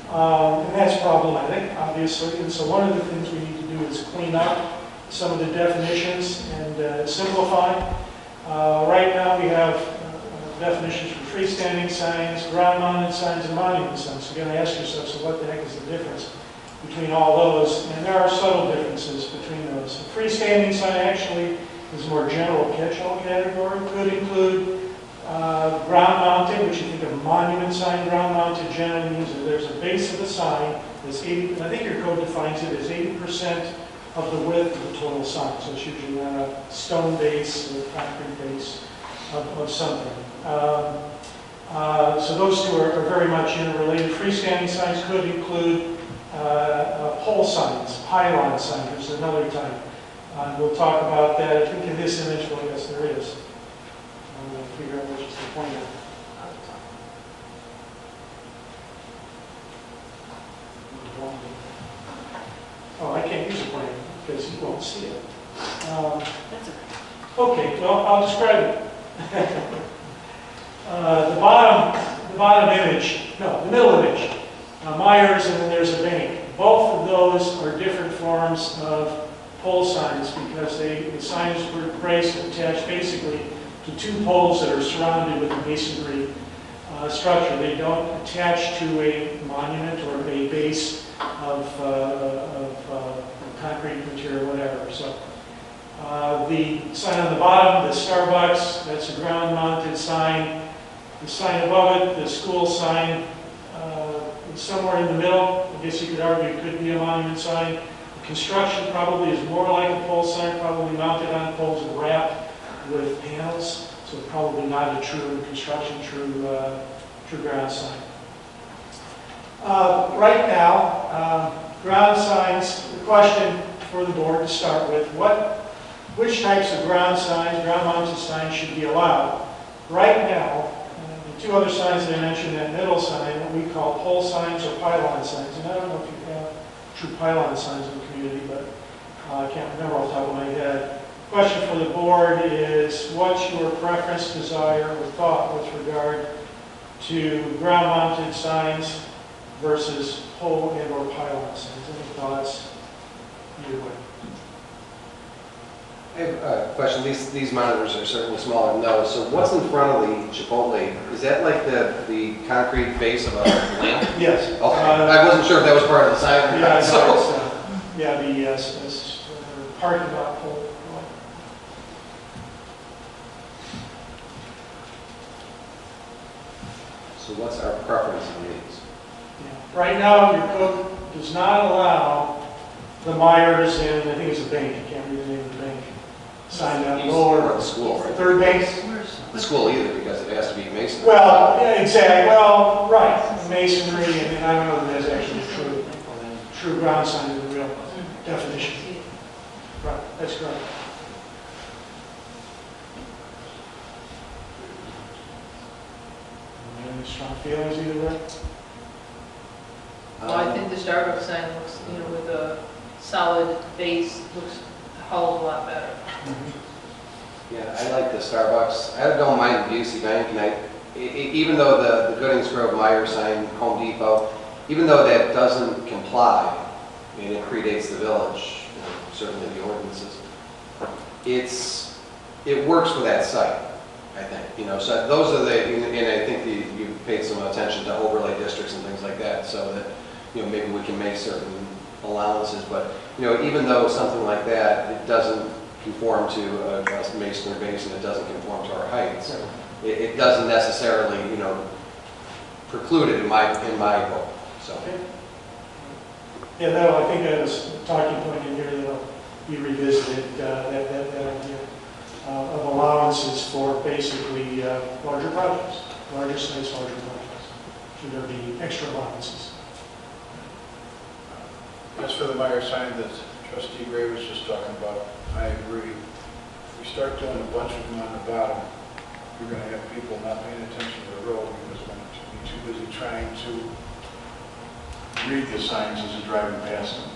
And that's problematic, obviously. And so one of the things we need to do is clean up some of the definitions and simplify. Right now we have definitions for freestanding signs, ground-mounted signs, and monument signs. So again, I ask yourself, so what the heck is the difference between all those? And there are subtle differences between those. A freestanding sign actually is a more general catch-all category. Could include ground-mounted, which you think of a monument sign. Ground-mounted generally means that there's a base of the sign that's 80, and I think your code defines it as 80% of the width of the total sign. So it's usually on a stone base or a concrete base of something. So those two are very much interrelated. Freestanding signs could include pole signs, pylon signs, which is another type. We'll talk about that. I think in this image, well, yes, there is. I'm going to figure out which is the pointer. Oh, I can't use a pointer because you won't see it. That's okay. Okay, well, I'll describe it. The bottom image, no, the middle image, Myers, and then there's a bank. Both of those are different forms of pole signs because the signs were braced and attached basically to two poles that are surrounded with a masonry structure. They don't attach to a monument or a base of concrete material, whatever. So the sign on the bottom, the Starbucks, that's a ground-mounted sign. The sign above it, the school sign, somewhere in the middle. I guess you could argue it could be a monument sign. The construction probably is more like a pole sign, probably mounted on poles and wrapped with panels. So probably not a true construction, true ground sign. Right now, ground signs, the question for the board to start with, which types of ground signs, ground-mounted signs should be allowed? Right now, the two other signs that I mentioned, that middle sign, what we call pole signs or pylon signs. And I don't know if you have true pylon signs in the community, but I can't remember off the top of my head. Question for the board is, what's your preference, desire, or thought with regard to ground-mounted signs versus pole and or pylon signs? Any thoughts either way? I have a question. These monitors are certainly smaller than those. So what's in front of the Chipotle? Is that like the concrete face of a lamp? Yes. Okay. I wasn't sure if that was part of the sign or Yeah, not. So. Yeah, the parking lot pole. So what's our preference on these? Yeah. Right now, your code does not allow the Myers and I think it's a bank. I can't read the name of the bank. Sign down lower. Or the school, right? Third bank. The school either, because it has to be masonry. Well, yeah, exactly. Well, right. Masonry, and I don't know if that's actually true ground sign in the real definition. Right. That's correct. Any strong feelings either way? Well, I think the Starbucks sign looks, with a solid base, looks a whole lot better. Yeah, I like the Starbucks. I don't mind the Busey Bank, and even though the Goodings Grove Meyer sign, Home Depot, even though that doesn't comply, and it predates the village, certainly the ordinances, it works for that site, I think. So those are and I think you've paid some attention to overlay districts and things like that, so that maybe we can make certain allowances. But even though something like that, it doesn't conform to a masonry base and it doesn't conform to our heights, it doesn't necessarily preclude it in my book. So. Okay. Yeah, I think that was a talking point in here that'll be revisited. That idea of allowances for basically larger projects, larger size, larger projects. Should there be extra allowances? As for the Meyer sign that Trustee Gray was just talking about, I agree. If we start doing a bunch of them on the bottom, you're going to have people not paying attention to the road because they're going to be too busy trying to read the signs as they're driving past them.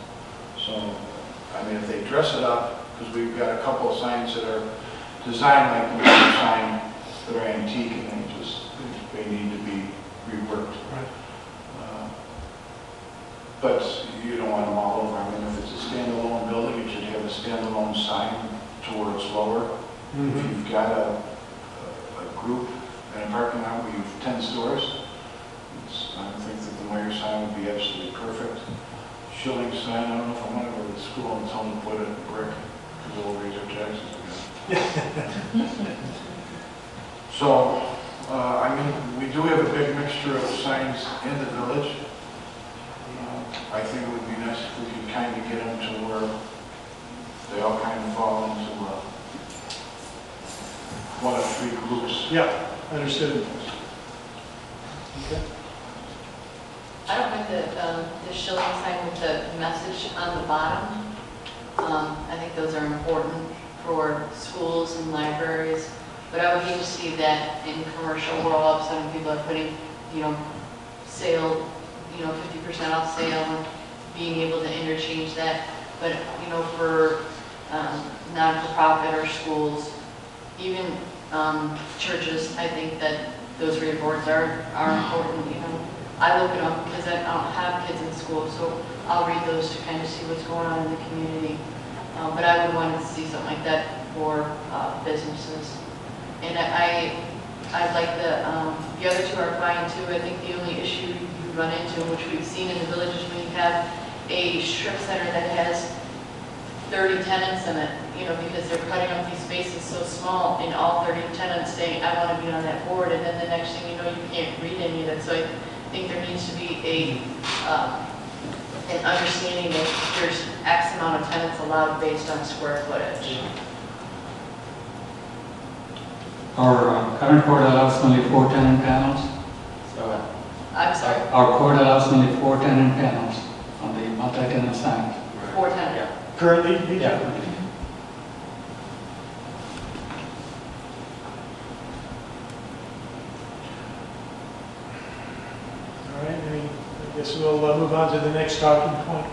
So, if they dress it up, because we've got a couple of signs that are designed like the Meyer sign that are antique and they need to be reworked. Right. But you don't want them all over. If it's a standalone building, it should have a standalone sign to where it's lower. If you've got a group in a parking lot where you have 10 stores, I think that the Meyer sign would be absolutely perfect. Schilling sign, I don't know if I want to go to the school and tell them to put it in brick because they'll raise their taxes again. So, we do have a big mixture of signs in the village. I think it would be nice if we could kind of get them to where they all kind of fall into one of three groups. Yeah, understood. Okay. I don't like the shilling sign with the message on the bottom. I think those are important for schools and libraries, but I would hate to see that in commercial where all of a sudden people are putting, sale, 50% off sale and being able to interchange that. But, for non-for-profit or schools, even churches, I think that those read boards are important, you know. I look at them because I don't have kids in school, so I'll read those to kind of see what's going on in the community. But I would want to see something like that for businesses. And I'd like the other two are fine too. I think the only issue you run into, which we've seen in the village, is when you have a strip center that has 30 tenants in it, you know, because they're cutting up these spaces so small, and all 30 tenants saying, I want to be on that board, and then the next thing you know, you can't read any of it. So I think there needs to be an understanding that there's X amount of tenants allowed based on square footage. Our current code allows only 4 tenant panels. I'm sorry? Our code allows only 4 tenant panels on the multi-tenant sign. 4 tenants. Currently? Yeah. All right, I guess we'll move on to the next talking point.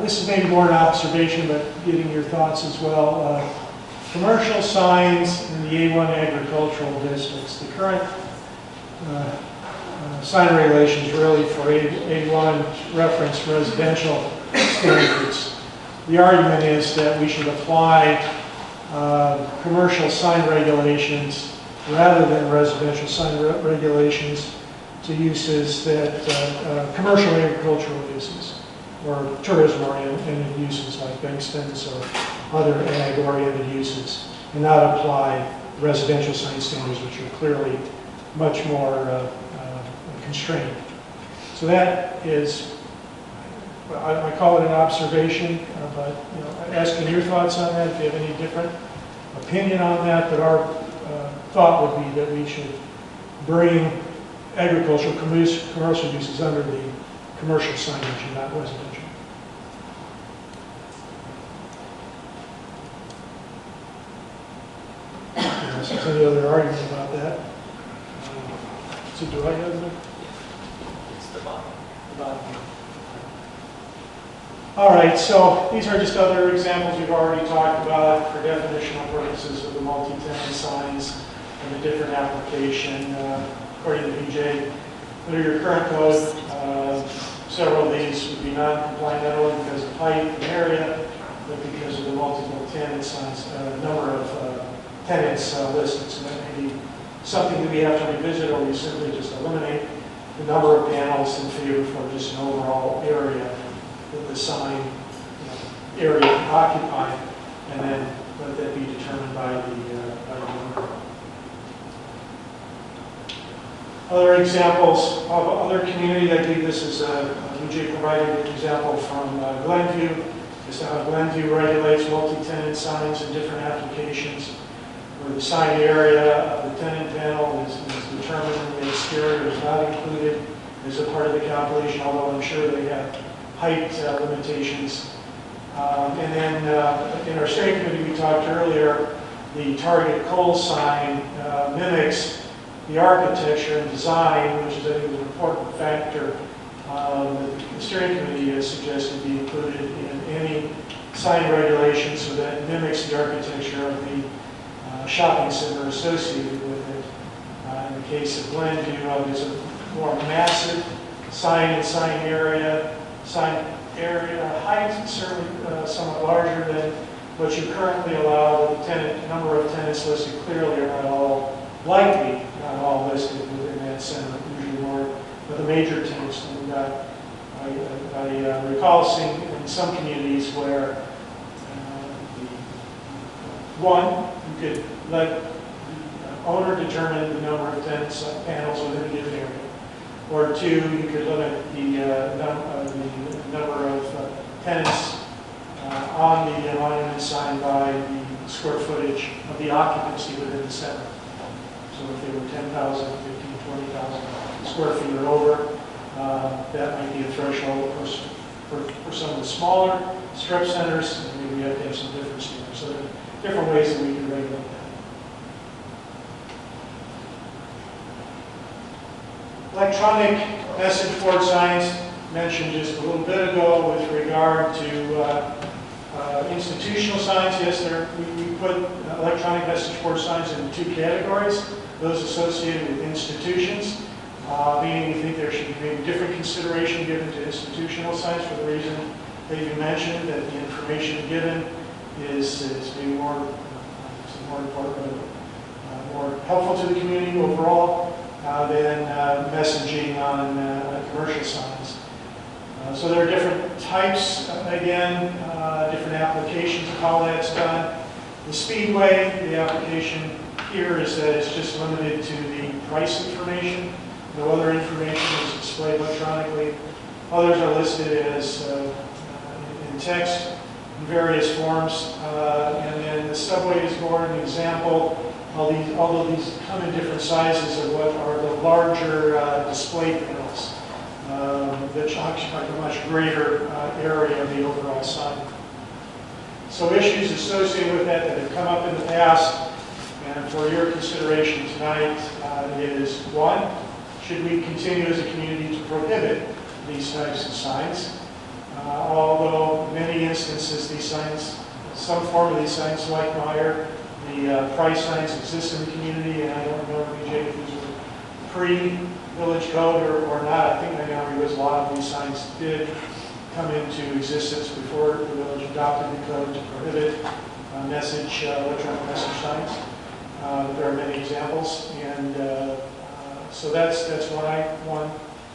This is maybe more an observation, but getting your thoughts as well. Commercial signs in the A1 agricultural districts. The current sign regulations really for A1 reference residential standards. The argument is that we should apply commercial sign regulations rather than residential sign regulations to uses that, commercial agricultural uses or tourism-oriented uses like bank stands or other ag-oriented uses, and not apply residential sign standards, which are clearly much more constrained. So that is, I call it an observation, but you know, asking your thoughts on that, if you have any different opinion on that, but our thought would be that we should bring agricultural commercial uses under the commercial signage and not residential. If there's any other argument about that. So do I have it? It's the bottom. The bottom. All right, so these are just other examples we've already talked about for definitional purposes of the multi-tenant signs and the different application. According to BJ, under your current code, several of these would be non-compliant not only because of height and area, but because of the multiple tenant signs, number of tenants listed. So that may be something that we have to revisit, or we simply just eliminate the number of panels in favor for just an overall area that the sign area occupied, and then let that be determined by the owner. Other examples of other community, I believe this is UJ provided an example from Glenview. This is how Glenview regulates multi-tenant signs in different applications, where the sign area of the tenant panel is determined and the exterior is not included as a part of the calculation, although I'm sure they have height limitations. And then in our steering committee, we talked earlier, the target coal sign mimics the architecture and design, which is, I think, an important factor that the steering committee has suggested be included in any sign regulation, so that it mimics the architecture of the shopping center associated with it. In the case of Glenview, there's a more massive sign and sign area height, certainly somewhat larger than what you currently allow. The number of tenants listed clearly are not all likely, not all listed within that center, usually more of the major tenants. And I recall seeing in some communities where one, you could let the owner determine the number of tenants panels within a given area. Or two, you could limit the number of tenants on the monument sign by the square footage of the occupancy within the center. So if they were 10,000, 15,000, 20,000 square feet or over, that might be a threshold. Of course, for some of the smaller strip centers, maybe we have to have some different standards. So there are different ways that we can regulate that. Electronic message board signs mentioned just a little bit ago with regard to Institutional signs, yes, we put electronic message board signs in 2 categories. Those associated with institutions, meaning we think there should be maybe different consideration given to institutional signs for the reason that you mentioned, that the information given is maybe more important, more helpful to the community overall than messaging on commercial signs. So there are different types, again, different applications of how that's done. The Speedway, the application here is that it's just limited to the price information. No other information is displayed electronically. Others are listed as in text in various forms. And then the Subway is more an example, although these come in different sizes, of what are the larger display panels that occupy a much greater area of the overall sign. So issues associated with that have come up in the past, and for your consideration tonight is, 1, should we continue as a community to prohibit these types of signs? Although in many instances these signs, some form of these signs like Meyer, the price signs exist in the community, and I don't know, BJ, if these were pre-village code or not. I think my memory was a lot of these signs did come into existence before the village adopted the code to prohibit electronic message signs. There are many examples, and so that's one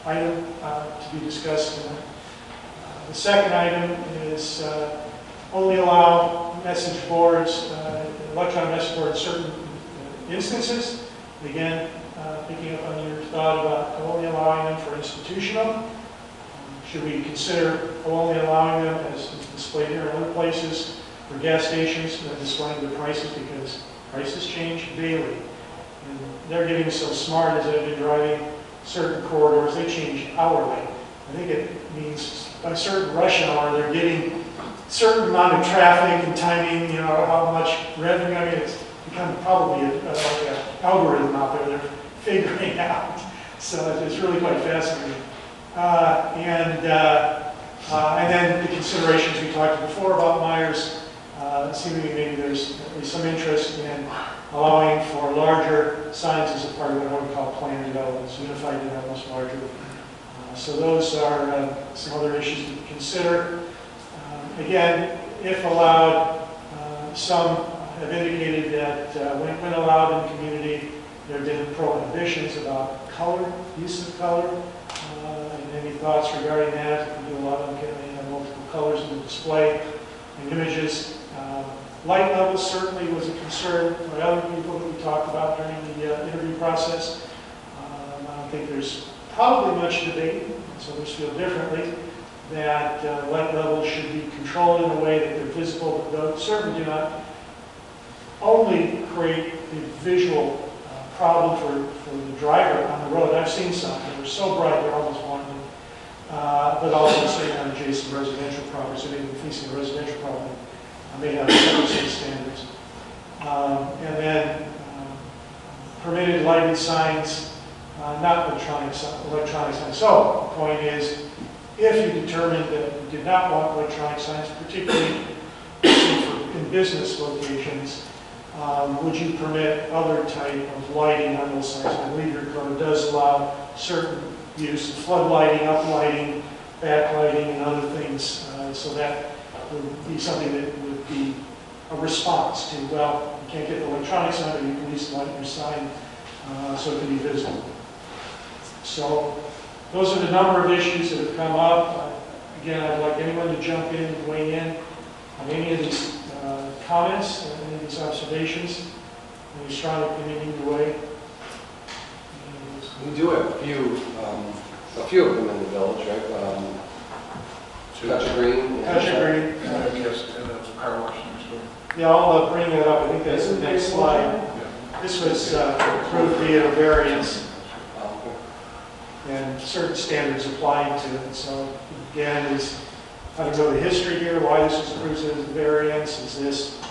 item to be discussed tonight. The second item is only allow message boards, electronic message boards in certain instances. Again, picking up on your thought about only allowing them for institutional. Should we consider only allowing them, as displayed here in other places, for gas stations and displaying the prices, because prices change daily. And they're getting so smart as they've been driving certain corridors, they change hourly. I think it means by a certain rush hour, they're getting a certain amount of traffic and timing, how much revenue. I mean, it's become probably like an algorithm out there they're figuring out. So it's really quite fascinating. And then the considerations we talked before about Myers, seemingly maybe there's at least some interest in allowing for larger signs as a part of what we call planned developments, unified developments, larger. So those are some other issues to consider. Again, if allowed, some have indicated that when allowed in the community, there have been prohibitions about color, use of color. Any thoughts regarding that? If we do allow them to have multiple colors in the display and images. Light levels certainly was a concern by other people that we talked about during the interview process. I don't think there's probably much debate, so others feel differently, that light levels should be controlled in a way that they're visible, but those certainly do not only create the visual problem for the driver on the road. I've seen some that are so bright they're almost blinding, but also staying on adjacent residential properties, or even facing a residential property, may have separate state standards. And then permitted lighted signs, not electronic signs. So the point is, if you determined that you did not want electronic signs, particularly in business locations, would you permit other type of lighting on those signs? I believe your code does allow certain use of floodlighting, uplighting, backlighting, and other things. So that would be something that would be a response to, well, you can't get the electronic sign, but you can at least light your sign so it can be visible. So those are the number of issues that have come up. Again, I'd like anyone to jump in and weigh in on any of these comments, any of these observations, any strong opinion either way. We do have a few of them in the village, right? Touch Green. Touch Green. Yes, and the car wash next door. Yeah, I'll bring that up. I think that's the next slide. This was approved via variance, and certain standards applying to it. So again, I don't know the history here, why this was approved as a variance. Is this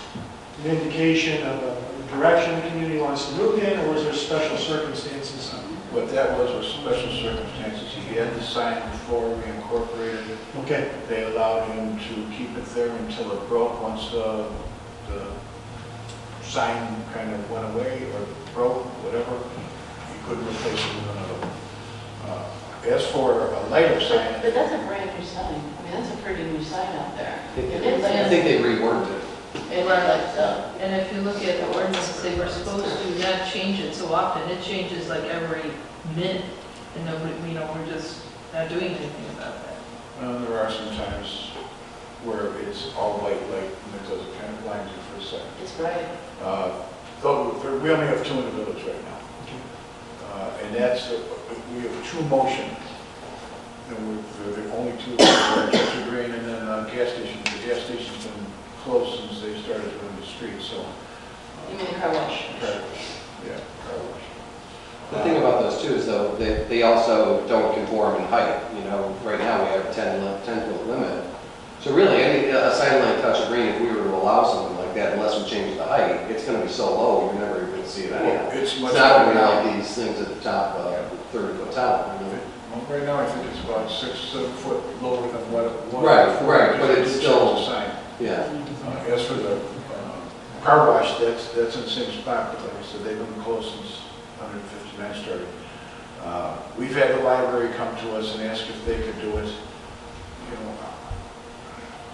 an indication of a direction the community wants to move in, or is there special circumstances What that was special circumstances. He had the sign before we incorporated it. Okay. They allowed him to keep it there until it broke. Once the sign kind of went away or broke, whatever, he couldn't replace it with another one. As for a lighter sign, But that's a brand new sign. I mean, that's a pretty new sign out there. I think they reworked it. It like so. And if you look at the ordinance, they were supposed to not change it so often. It changes like every minute. And nobody, we're just not doing anything about that. there are some times where it's all white light and it doesn't kind of blind you for a second. It's bright. We only have 2 in the village right now. And that's, we have true motion. And they're the only 2 that are Church of Green and then gas station. The gas station's been closed since they started doing the street, so. You mean the car wash? Yeah, car wash. The thing about those too is though, they also don't conform in height. You know, right now we have a 10-foot limit. So really, a sign like Touch of Green, if we were to allow something like that, unless we change the height, it's going to be so low, you're never even going to see it anyhow. It's It's not going to be like these things at the top, 30-foot tower. You know? Well, right now, I think it's about 6-7 foot lower than what it was. Right, but it's still, a sign. yeah. As for the car wash, that's in the same spot, but like I said, they've been closed since 159 started. We've had the library come to us and ask if they could do it. You know,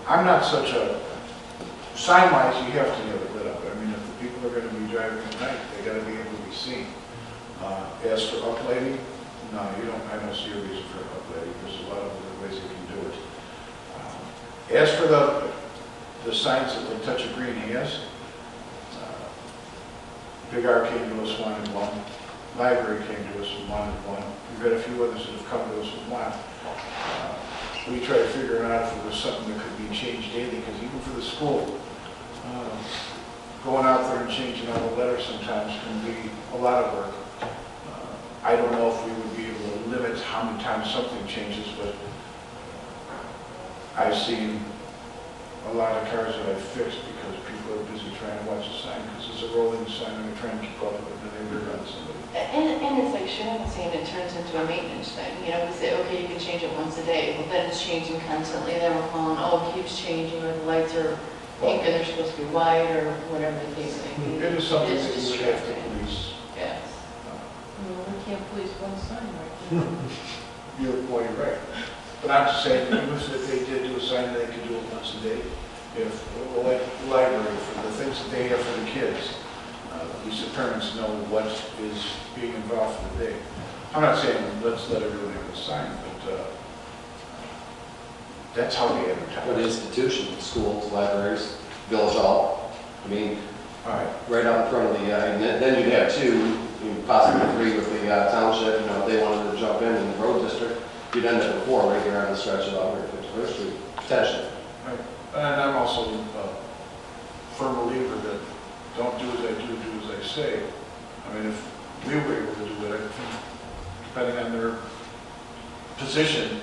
I'm not such a, sign-wise, you have to have it lit up. I mean, if the people are going to be driving at night, they got to be able to be seen. As for uplighting, no, I don't see a reason for uplighting. There's a lot of other ways you can do it. As for the signs that the Touch of Green has, Big R came to us, wanted one. Library came to us and wanted one. We've had a few others that have come to us with one. We try to figure out if it was something that could be changed daily, because even for the school, going out there and changing out a letter sometimes can be a lot of work. I don't know if we would be able to limit how many times something changes, but I've seen a lot of cars that I've fixed because people are busy trying to watch the sign, because it's a rolling sign and they're trying to keep up with it, and they rear end somebody. And it's like Sharon was saying, it turns into a maintenance thing. You know, we say, okay, you can change it once a day, but then it's changing constantly. Then we're calling, oh, it keeps changing, or the lights are pink and they're supposed to be white, or whatever the case may be. It is something It's that you would have to distracting. police. Yes. We can't police one sign right You're right. But I'm just saying, even if they did do a sign, they could do it once a day. If, like the library, for the things that they have for the kids, at least the parents know what is being involved for the day. I'm not saying let's let everyone have a sign, but that's how they advertise. What institutions, schools, libraries, village hall. I mean, right out in front of the, then you'd have 2, possibly 3 with the township. You know, if they wanted to jump in the road district, you'd end up with 4 right here on the stretch of 151st Street, potentially. Right. And I'm also a firm believer that don't do as I do, do as I say. I mean, if we were able to do it, I think, depending on their position,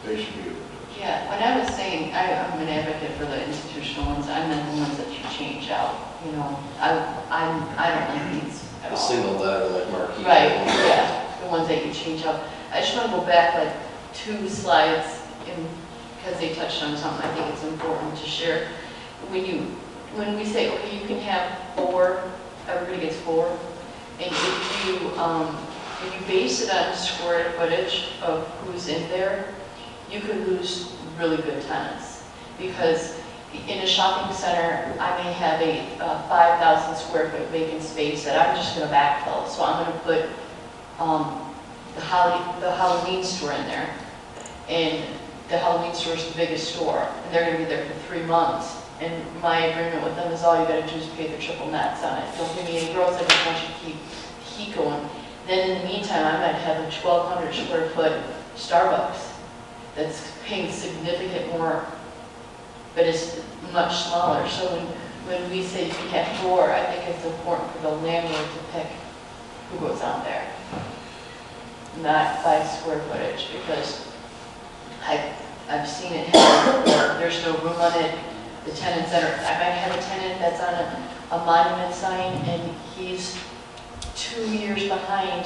they should be able to do it. Yeah, when I was saying, I'm an advocate for the institutional ones, I meant the ones that you change out. You know, I don't like these at A all. single letter like marquee. Right, yeah, the ones that you change out. I just want to go back like 2 slides because they touched on something I think it's important to share. When we say, okay, you can have 4, everybody gets 4, and if you base it on square footage of who's in there, you could lose really good tenants. Because in a shopping center, I may have a 5,000 square foot vacant space that I'm just going to backfill. So I'm going to put the Halloween store in there, and the Halloween store is the biggest store, and they're going to be there for 3 months. And my agreement with them is all you got to do is pay the triple max on it. Don't give me any growth, I just want you to keep heat going. Then in the meantime, I might have a 1,200 square foot Starbucks that's paying significant more, but it's much smaller. So when we say you can have 4, I think it's important for the landlord to pick who goes out there, not by square footage, because I've seen it happen where there's no room on it. The tenants I might have a tenant that's on a monument sign, and he's 2 years behind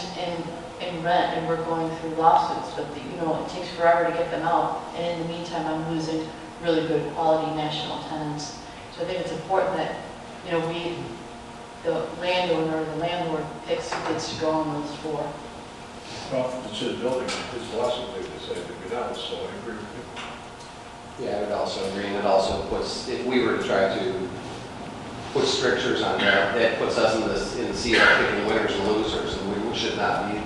in rent, and we're going through lawsuits, but it takes forever to get them out, and in the meantime, I'm losing really good quality national tenants. So I think it's important that, the landowner or the landlord picks who gets to go on those 4. Well, if it's his building, his lawsuit, they decide to get out, so I agree with you. Yeah, I would also agree, and it also puts, if we were to try to put strictures on that, that puts us in the seat of picking winners and losers, and we should not be,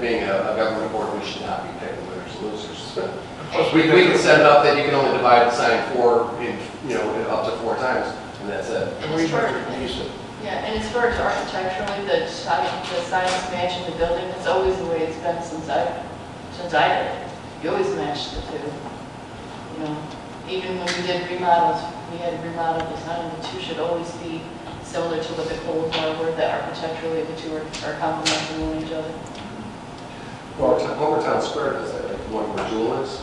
being a government board, we should not be picking winners and losers. We can set it up that you can only divide the sign up to 4 times, and that's it. And it's and as far as architecturally, the signs matching the building, it's always the way it's been since I did it. You always match the 2. Even when we did remodels, we had to remodel the sign, the 2 should always be similar to what the codes are, where that architecturally the 2 are complementing each other. Well, Homer Town Square does that, like one where Jewel is.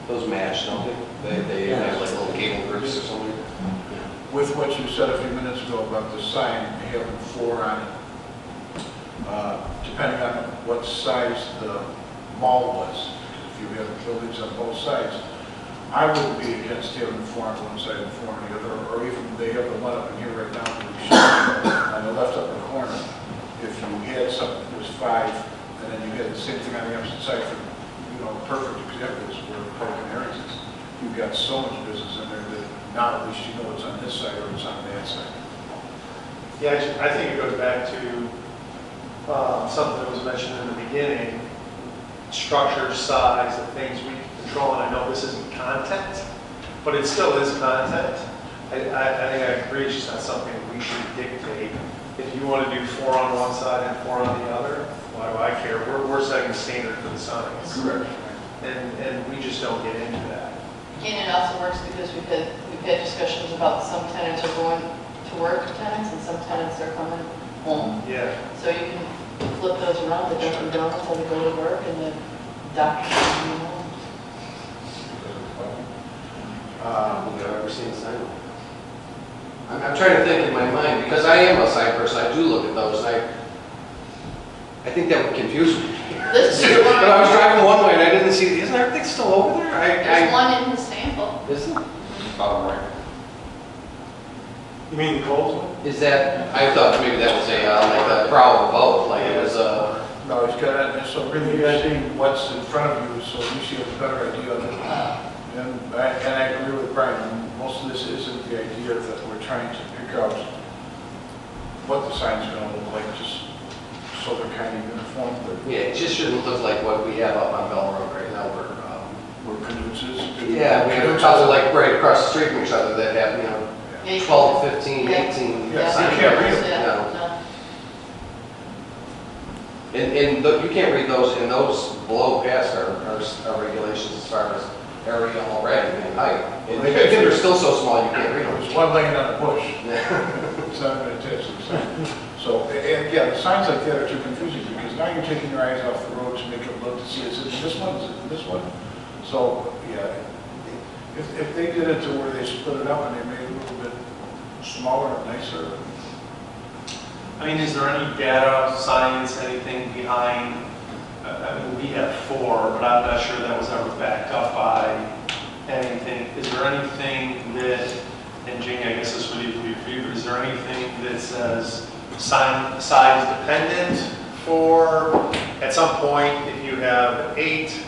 Those match, don't they? They have like little cable groups or something. With what you said a few minutes ago about the sign having 4 on it, depending on what size the mall was, if you have buildings on both sides, I wouldn't be against having 4 on one side and 4 on the other, or even they have the one up in here right now on the left upper corner. If you had something that was 5, and then you had the same thing on the opposite side for, perfect examples where parking areas is. You've got so much business in there that now at least you know it's on this side or it's on that side. Yeah, I think it goes back to something that was mentioned in the beginning, structure, size, the things we control, and I know this isn't content, but it still is content. I think I agree, it's just not something we should dictate. If you want to do 4 on one side and 4 on the other, why do I care? We're setting the standard for the signs. Correct. And we just don't get into that. And it also works because we've had discussions about some tenants are going to work tenants and some tenants are coming home. Yeah. So you can flip those around, the Dunkin' Donuts, how they go to work, and the doctor coming home. Have you ever seen a sign? I'm trying to think in my mind, because I am a sign person, I do look at those, and I think that would confuse me. But I was driving one way and I didn't see, isn't everything still over there? There's one in the sample. Is it? Bottom right. You mean the Coles one? Is that, I thought maybe that was like a proud vote, like it was No, he's got it, so really you're seeing what's in front of you, so you see a better idea of it. And I agree with Brian, most of this isn't the idea that we're trying to pick out what the sign's gonna look like, just so they're kind of uniform. Yeah, it just shouldn't look like what we have up on Bell Road right now, where Canuts is. yeah, we have a couple like right across the street from each other that have, 12, 15, 18 Yeah. signs. You can't read them. Yeah. And you can't read those, and those below past our regulations as far as area already and height. And they're still so small you can't read them. There's one laying on a bush. It's not going to attach to the sign. So, and yeah, the signs like that are too confusing because now you're taking your eyes off the road to make it look to see is it in this one, is it in this one? So, yeah, if they did it to where they split it up and they made it a little bit smaller and nicer. I mean, is there any data, science, anything behind, I mean, we have 4, but I'm not sure that was ever backed up by anything. Is there anything that, and Jamie, I guess this would even be for you, but is there anything that says sign size dependent for, at some point, if you have 8,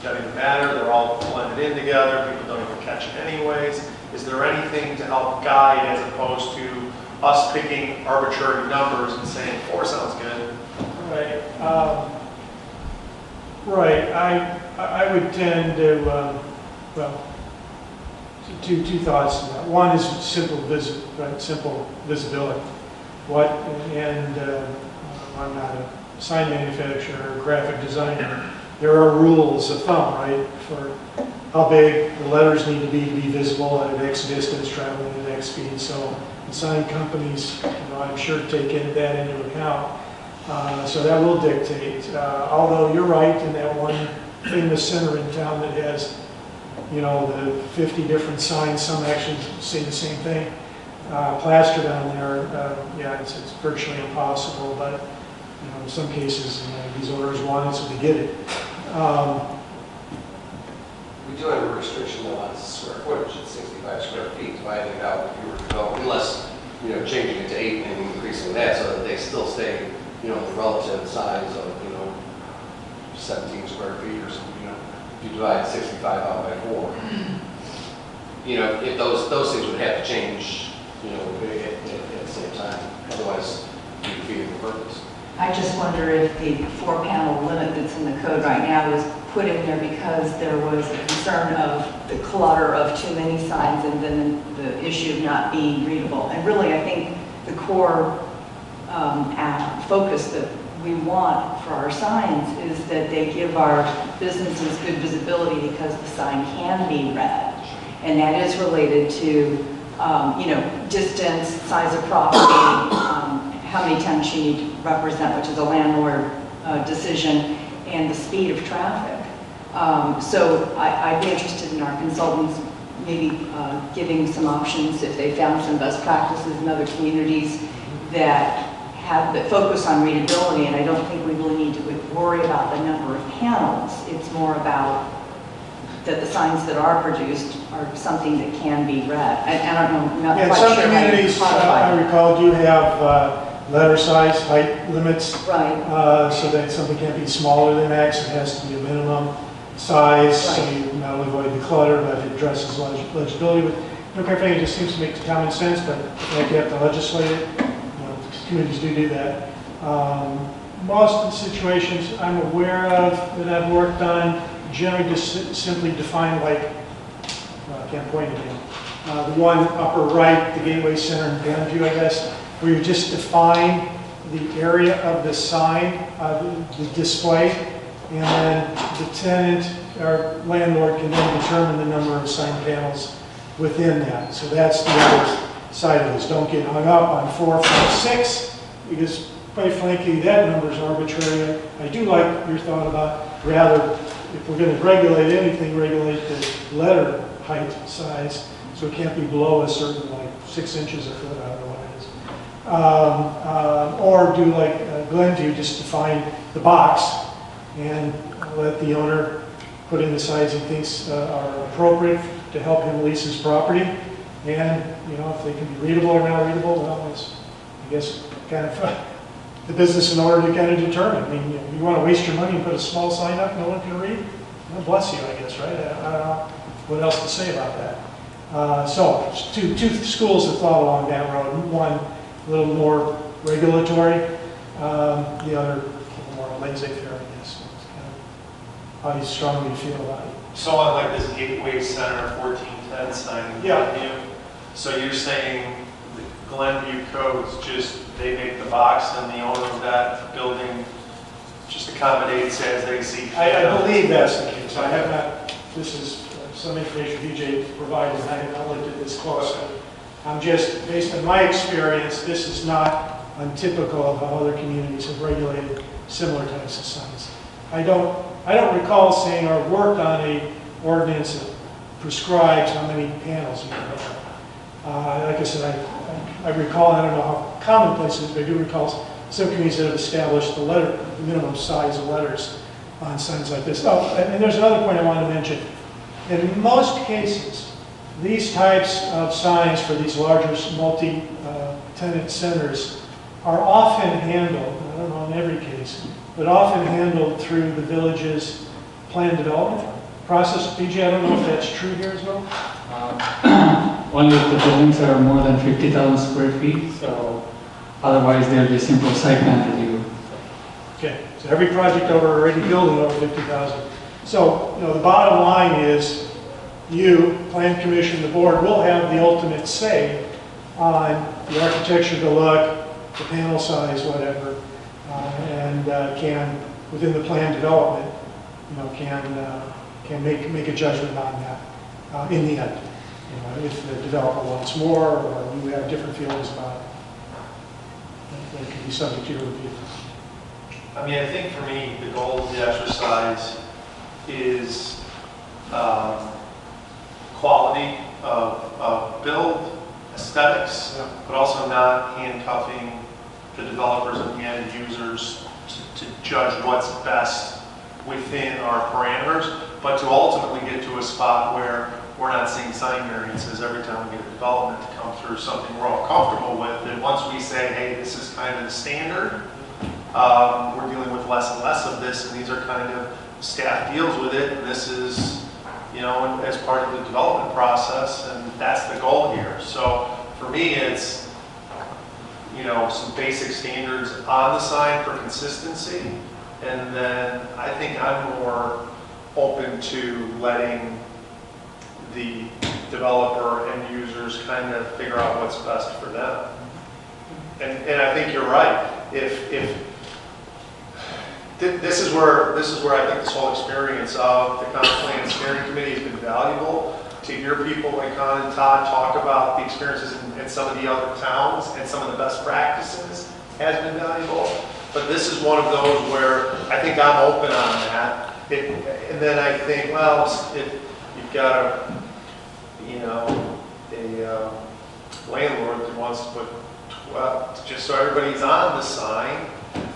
doesn't even matter, they're all blended in together, people don't even catch it anyways. Is there anything to help guide as opposed to us picking arbitrary numbers and saying 4 sounds good? Right. Right. I would tend to, well, two thoughts on that. One is simple visibility. I'm not a sign manufacturer or graphic designer. There are rules of thumb, right, for how big the letters need to be visible at an X distance, traveling at an X speed. So the sign companies, I'm sure take that into account. So that will dictate. Although you're right in that one famous center in town that has, the 50 different signs, some actually say the same thing, plastered on there. Yeah, it's virtually impossible. But in some cases, these owners want it, so they get it. We do have a restriction though on square footage at 65 square feet, dividing it out if you were to go, unless, changing it to 8 and increasing that so that they still stay, the relative size of, 17 square feet or something, if you divide 65 out by 4. If those things would have to change, at the same time, otherwise you'd defeat the purpose. I just wonder if the 4-panel limit that's in the code right now was put in there because there was a concern of the clutter of too many signs and then the issue of not being readable. And really, I think the core focus that we want for our signs is that they give our businesses good visibility because the sign can be read. And that is related to, distance, size of property, how many tenants you need to represent, which is a landlord decision, and the speed of traffic. So I'd be interested in our consultants maybe giving some options if they found some best practices in other communities that focus on readability. And I don't think we really need to worry about the number of panels. It's more about that the signs that are produced are something that can be read. I don't know, I'm not quite some sure how you communities, quantify I it. recall, do have letter size, height limits. Right. So that something can't be smaller than X, it has to be a minimum size, so you not only avoid the clutter, but it addresses legibility. But, quite frankly, it just seems to make common sense, but like you have to legislate it. Communities do that. Most of the situations I'm aware of that I've worked on generally just simply define, like, I can't point it in. The one upper right, the Gateway Center in Bandview, I guess, where you just define the area of the sign, the display, and then the tenant or landlord can then determine the number of sign panels within that. So that's the other side of this. Don't get hung up on 4, 5, 6, because quite frankly, that number is arbitrary. I do like your thought about rather, if we're going to regulate anything, regulate the letter height size, so it can't be below a certain, like 6 inches a foot, I don't know what it is. Or do like Glen do, just define the box and let the owner put in the size he thinks are appropriate to help him lease his property. And, if they can be readable or not readable, well, it's, I guess, kind of the business in order to kind of determine. I mean, you want to waste your money and put a small sign up no one can read? Well, bless you, I guess, right? I don't know what else to say about that. So, two schools have thought along that road. One, a little more regulatory. The other, a little more laissez-faire, I guess. How you strongly feel about it. So on like this Gateway Center 1410 sign in Glenview, so you're saying the Glenview codes just, they make the box and the owner of that building just accommodates as they see fit? I believe that's the case. I have not, this is some information BJ provided, and I have not looked at this closely. I'm just, based on my experience, this is not untypical of how other communities have regulated similar types of signs. I don't recall seeing or worked on a ordinance that prescribes how many panels you can have. Like I said, I recall, I don't know how commonplace it is, but I do recall some communities that have established the minimum size of letters on signs like this. Oh, and there's another point I wanted to mention. In most cases, these types of signs for these larger multi-tenant centers are often handled, I don't know in every case, but often handled through the village's plan development process. BJ, I don't know if that's true here as well? Only if the buildings are more than 50,000 square feet, so otherwise there'll be a simple site plan review. Okay, so every project already building over 50,000. So, the bottom line is you, Plan Commission, the board, will have the ultimate say on the architecture, the look, the panel size, whatever, and can, within the plan development, can make a judgment on that in the end. If the developer wants more or you have different feelings about it, that could be subject to your review. I mean, I think for me, the goal of the exercise is quality of build, aesthetics, but also not handcuffing the developers and the end users to judge what's best within our parameters, but to ultimately get to a spot where we're not seeing sign variances every time we get a development to come through, something we're all comfortable with. And once we say, hey, this is kind of the standard, we're dealing with less and less of this, and these are kind of, staff deals with it, and this is, you know, as part of the development process, and that's the goal here. So for me, it's, you know, some basic standards on the sign for consistency, and then I think I'm more open to letting the developer and users kind of figure out what's best for them. And I think you're right. If this is where I think this whole experience of the comp plan steering committee has been valuable, to hear people like Con and Todd talk about the experiences in some of the other towns and some of the best practices has been valuable. But this is one of those where I think I'm open on that. And then I think, well, if you've got a landlord that wants to put 12, just so everybody's on the sign,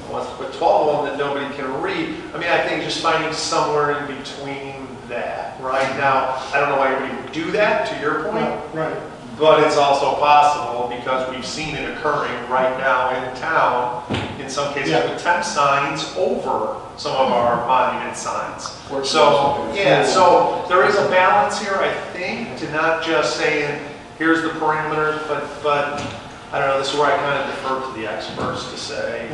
wants to put 12 of them that nobody can read. I mean, I think just finding somewhere in between that. Right now, I don't know why everybody would do that, to your point. Right. But it's also possible, because we've seen it occurring right now in town, in some cases with temp signs over some of our monument signs. So, yeah, so there is a balance here, I think, to not just saying, here's the parameters, but I don't know, this is where I kind of defer to the experts to say.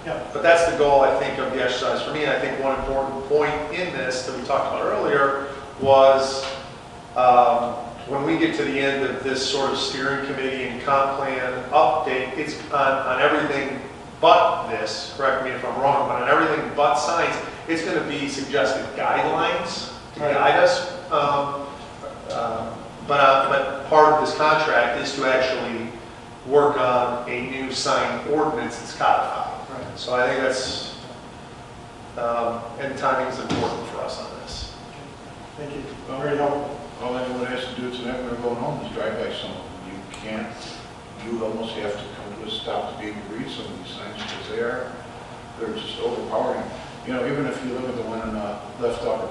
But that's the goal, I think, of the exercise for me. And I think one important point in this that we talked about earlier was when we get to the end of this sort of steering committee and comp plan update, it's on everything but this, correct me if I'm wrong, but on everything but signs, it's going to be suggested guidelines to guide us. But part of this contract is to actually work on a new sign ordinance that's codified. Right. So I think that's, and timing is important for us on this. Thank you. Very helpful. All anyone has to do tonight when they're going home is drive by some of them. You almost have to come to a stop to be able to read some of these signs, because they're just overpowering. You know, even if you look at the one on the left upper,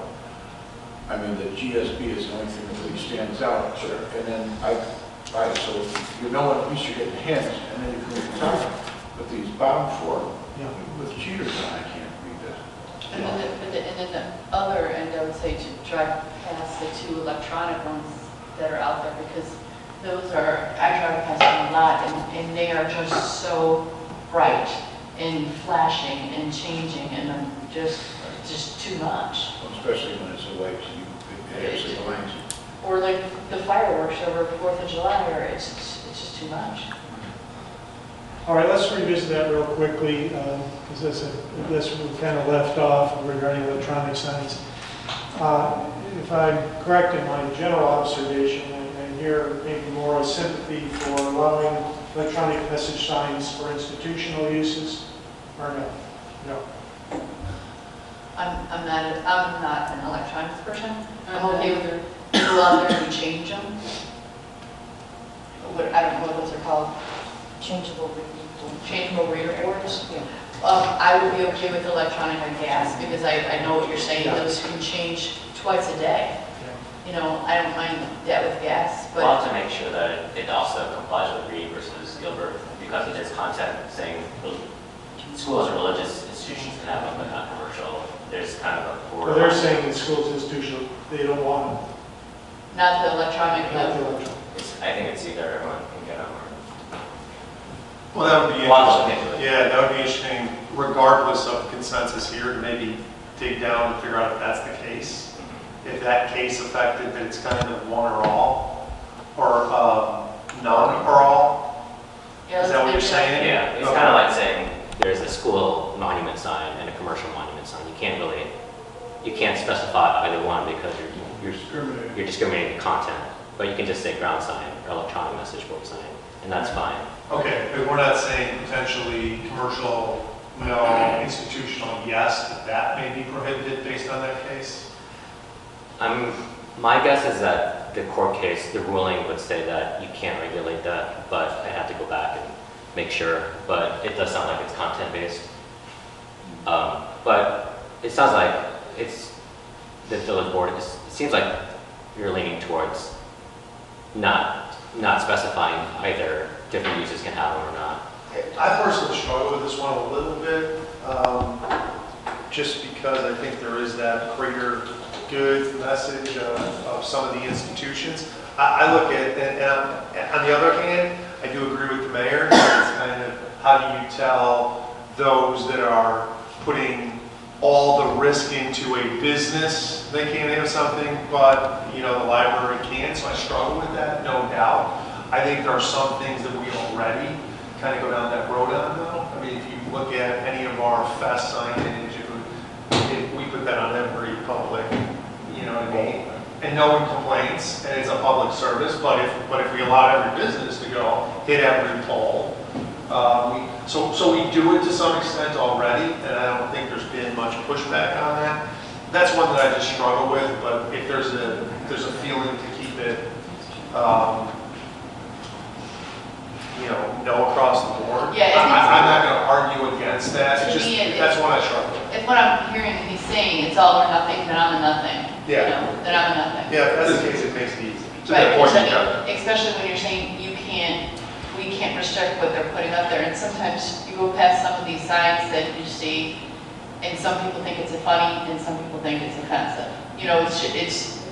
I mean, the GSB is the only thing that really stands out. Sure. And then so you know at least you're getting hints, and then you can read the top. But these bottom four, with cheaters on, I can't read that. And then the other end, I would say to drive past the two electronic ones that are out there, because those are, I drive past them a lot, and they are just so bright and flashing and changing, and I'm just too much. Especially when it's away, so it actually blinds you. Or like the fireworks over 4th of July, or it's just too much. All right, let's revisit that real quickly, because that's we kind of left off regarding electronic signs. If I'm correct in my general observation, and here maybe more a sympathy for allowing electronic message signs for institutional uses, or no? No. I'm not an electronics person. I'm okay with it. Go out there and change them. I don't know what those are called. Changeable reader boards. Yeah. I would be okay with electronic on gas, because I know what you're saying. Those can change twice a day. You know, I don't mind that with gas, but we'll have to make sure that it also complies with Reed versus Gilbert, because it is content saying schools or religious institutions can have them, but not commercial. There's kind of a poor. Well, they're saying that schools institutional, they don't want them. not the electronic. Not the electronic. I think it's either everyone can get them or. Well, that would be interesting. Yeah, that would be interesting, regardless of consensus here, to maybe dig down and figure out if that's the case. If that case affected that it's kind of one or all, or none or all. Yeah, is that what you're saying? Yeah, it's kind of like saying there's a school monument sign and a commercial monument sign. You can't specify either one, because you're discriminating the content. But you can just say ground sign or electronic message board sign, and that's fine. Okay, but we're not saying potentially commercial no, institutional yes, that may be prohibited based on that case? My guess is that the court case, the ruling would say that you can't regulate that, but I have to go back and make sure, but it does sound like it's content-based. But it sounds like it's, the village board, it seems like you're leaning towards not specifying either different uses can have them or not. I personally struggle with this one a little bit, just because I think there is that greater good message of some of the institutions. I look at, and on the other hand, I do agree with the mayor. It's kind of, how do you tell those that are putting all the risk into a business, they can't have something, but, you know, the library can, so I struggle with that, no doubt. I think there are some things that we already kind of go down that road on, though. I mean, if you look at any of our fest signage, we put that on every public, you know what I mean? And no one complains, and it's a public service, but if we allow every business to go hit every pole, so we do it to some extent already, and I don't think there's been much pushback on that. That's one that I just struggle with, but if there's a feeling to keep it, you know, no across the board, Yeah, I'm not going to argue against that. It's just, that's one I struggle with. If what I'm hearing he's saying, it's all or nothing, then I'm a nothing. Yeah. You know, then I'm a nothing. Yeah, if that's the case, it makes it easy. Right, because I mean, especially when you're saying we can't restrict what they're putting up there, and sometimes you go past some of these signs that you see, and some people think it's funny, and some people think it's offensive. You know,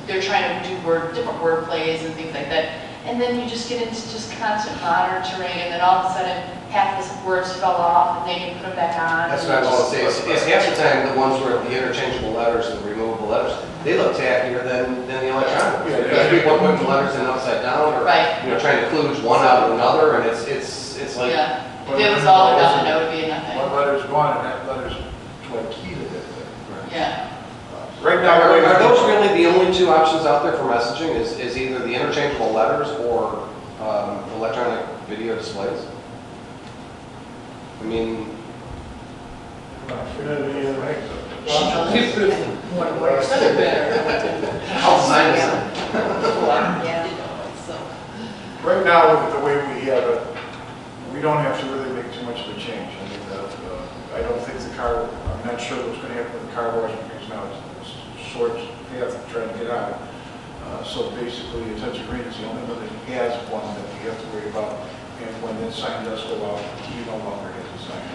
they're trying to do different word plays and things like that, and then you just get into just constant monitoring, and then all of a sudden, half the words fell off, and then you put them back on. That's what I was going to say. It's half the time the ones where the interchangeable letters and removable letters, they look tackier than the electronic. Because people are putting the letters in upside down, or Right. you know, trying to kludge one out of another, and it's like. Yeah, if it was all or nothing, it would be a nothing. One letter's gone and that letter's what key to it. Yeah. Right now, Are those really the only two options out there for messaging? Is either the interchangeable letters or electronic video displays? I mean, What works better. I'll design this. Right now, with the way we have it, we don't have to really make too much of a change. I mean, I don't think I'm not sure what's going to happen with the car wash because now it's a short path of trying to get out. So basically, a touch of green is the only one that has one that we have to worry about. And when that sign does go out, he no longer has a sign.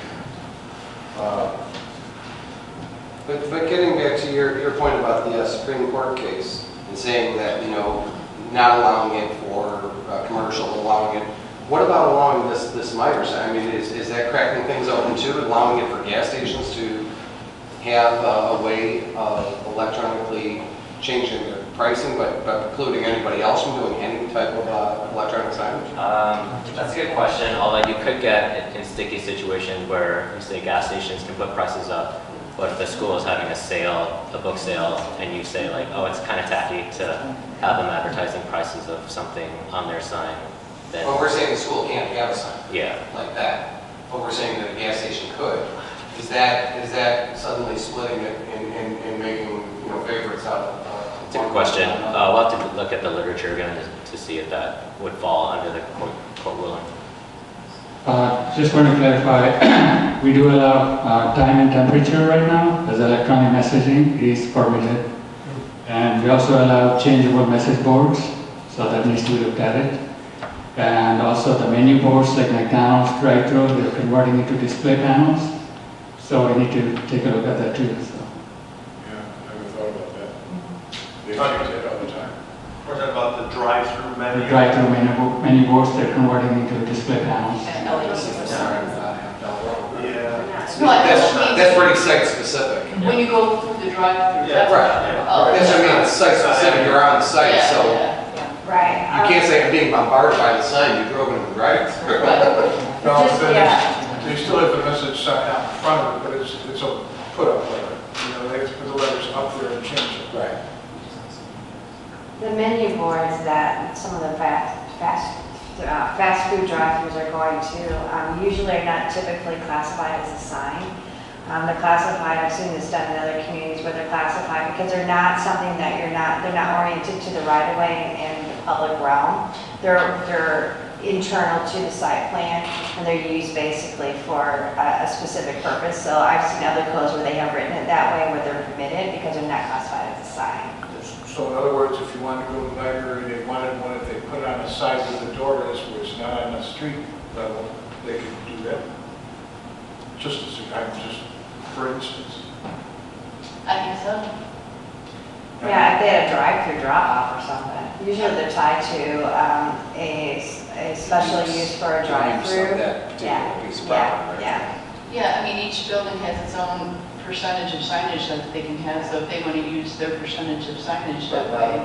But getting back to your point about the Supreme Court case and saying that, you know, not allowing it for commercial, allowing it, what about allowing this MITRE sign? I mean, is that cracking things open too, allowing it for gas stations to have a way of electronically changing their pricing, but precluding anybody else from doing any type of electronic signage? That's a good question, although you could get in sticky situations where, you say, gas stations can put prices up, but if the school is having a book sale, and you say like, oh, it's kind of tacky to have them advertising prices of something on their sign, then... Well, we're saying the school can't have a sign like that, but we're saying that a gas station could. Is that suddenly splitting it and making, you know, favorites out of... It's a good question. We'll have to look at the literature again to see if that would fall under the court ruling. Just want to clarify, we do allow time and temperature right now as electronic messaging is permitted. And we also allow changeable message boards, so that needs to be looked at it. And also the menu boards like McDonald's drive-thru, they're converting into display panels. So we need to take a look at that too. So. Yeah, I haven't thought about that. They change that all the time. We're talking about the drive-through menu. The drive-thru menu boards, they're converting into display panels. Yeah. That's pretty site-specific. When you go through the drive-through. Yeah, right. That's what I mean, it's site-specific, you're on the site, so Right. you can't say I'm being bombarded by the sign, you drove into the drive-through. No, Just- then yeah. they still have the message sign out in front of it, but it's a put-up letter. You know, they have to put the letters up there and change it. Right. The menu boards that some of the fast food drive-thrus are going to usually are not typically classified as a sign. They're classified, I've seen this done in other communities where they're classified because they're not something that they're not oriented to the right of way and the public realm. They're internal to the site plan, and they're used basically for a specific purpose. So I've seen other codes where they have written it that way, where they're permitted because they're not classified as a sign. So in other words, if you wanted to go to the library, they wanted one, if they put it on the side where the door is, where it's not on the street level, they could do that. Just for instance. I think so. Yeah, if they had a drive-through drop-off or something. Usually they're tied to a special use for a drive-through. Yeah. Yeah, I mean, each building has its own percentage of signage that they can have, so if they want to use their percentage of signage that way.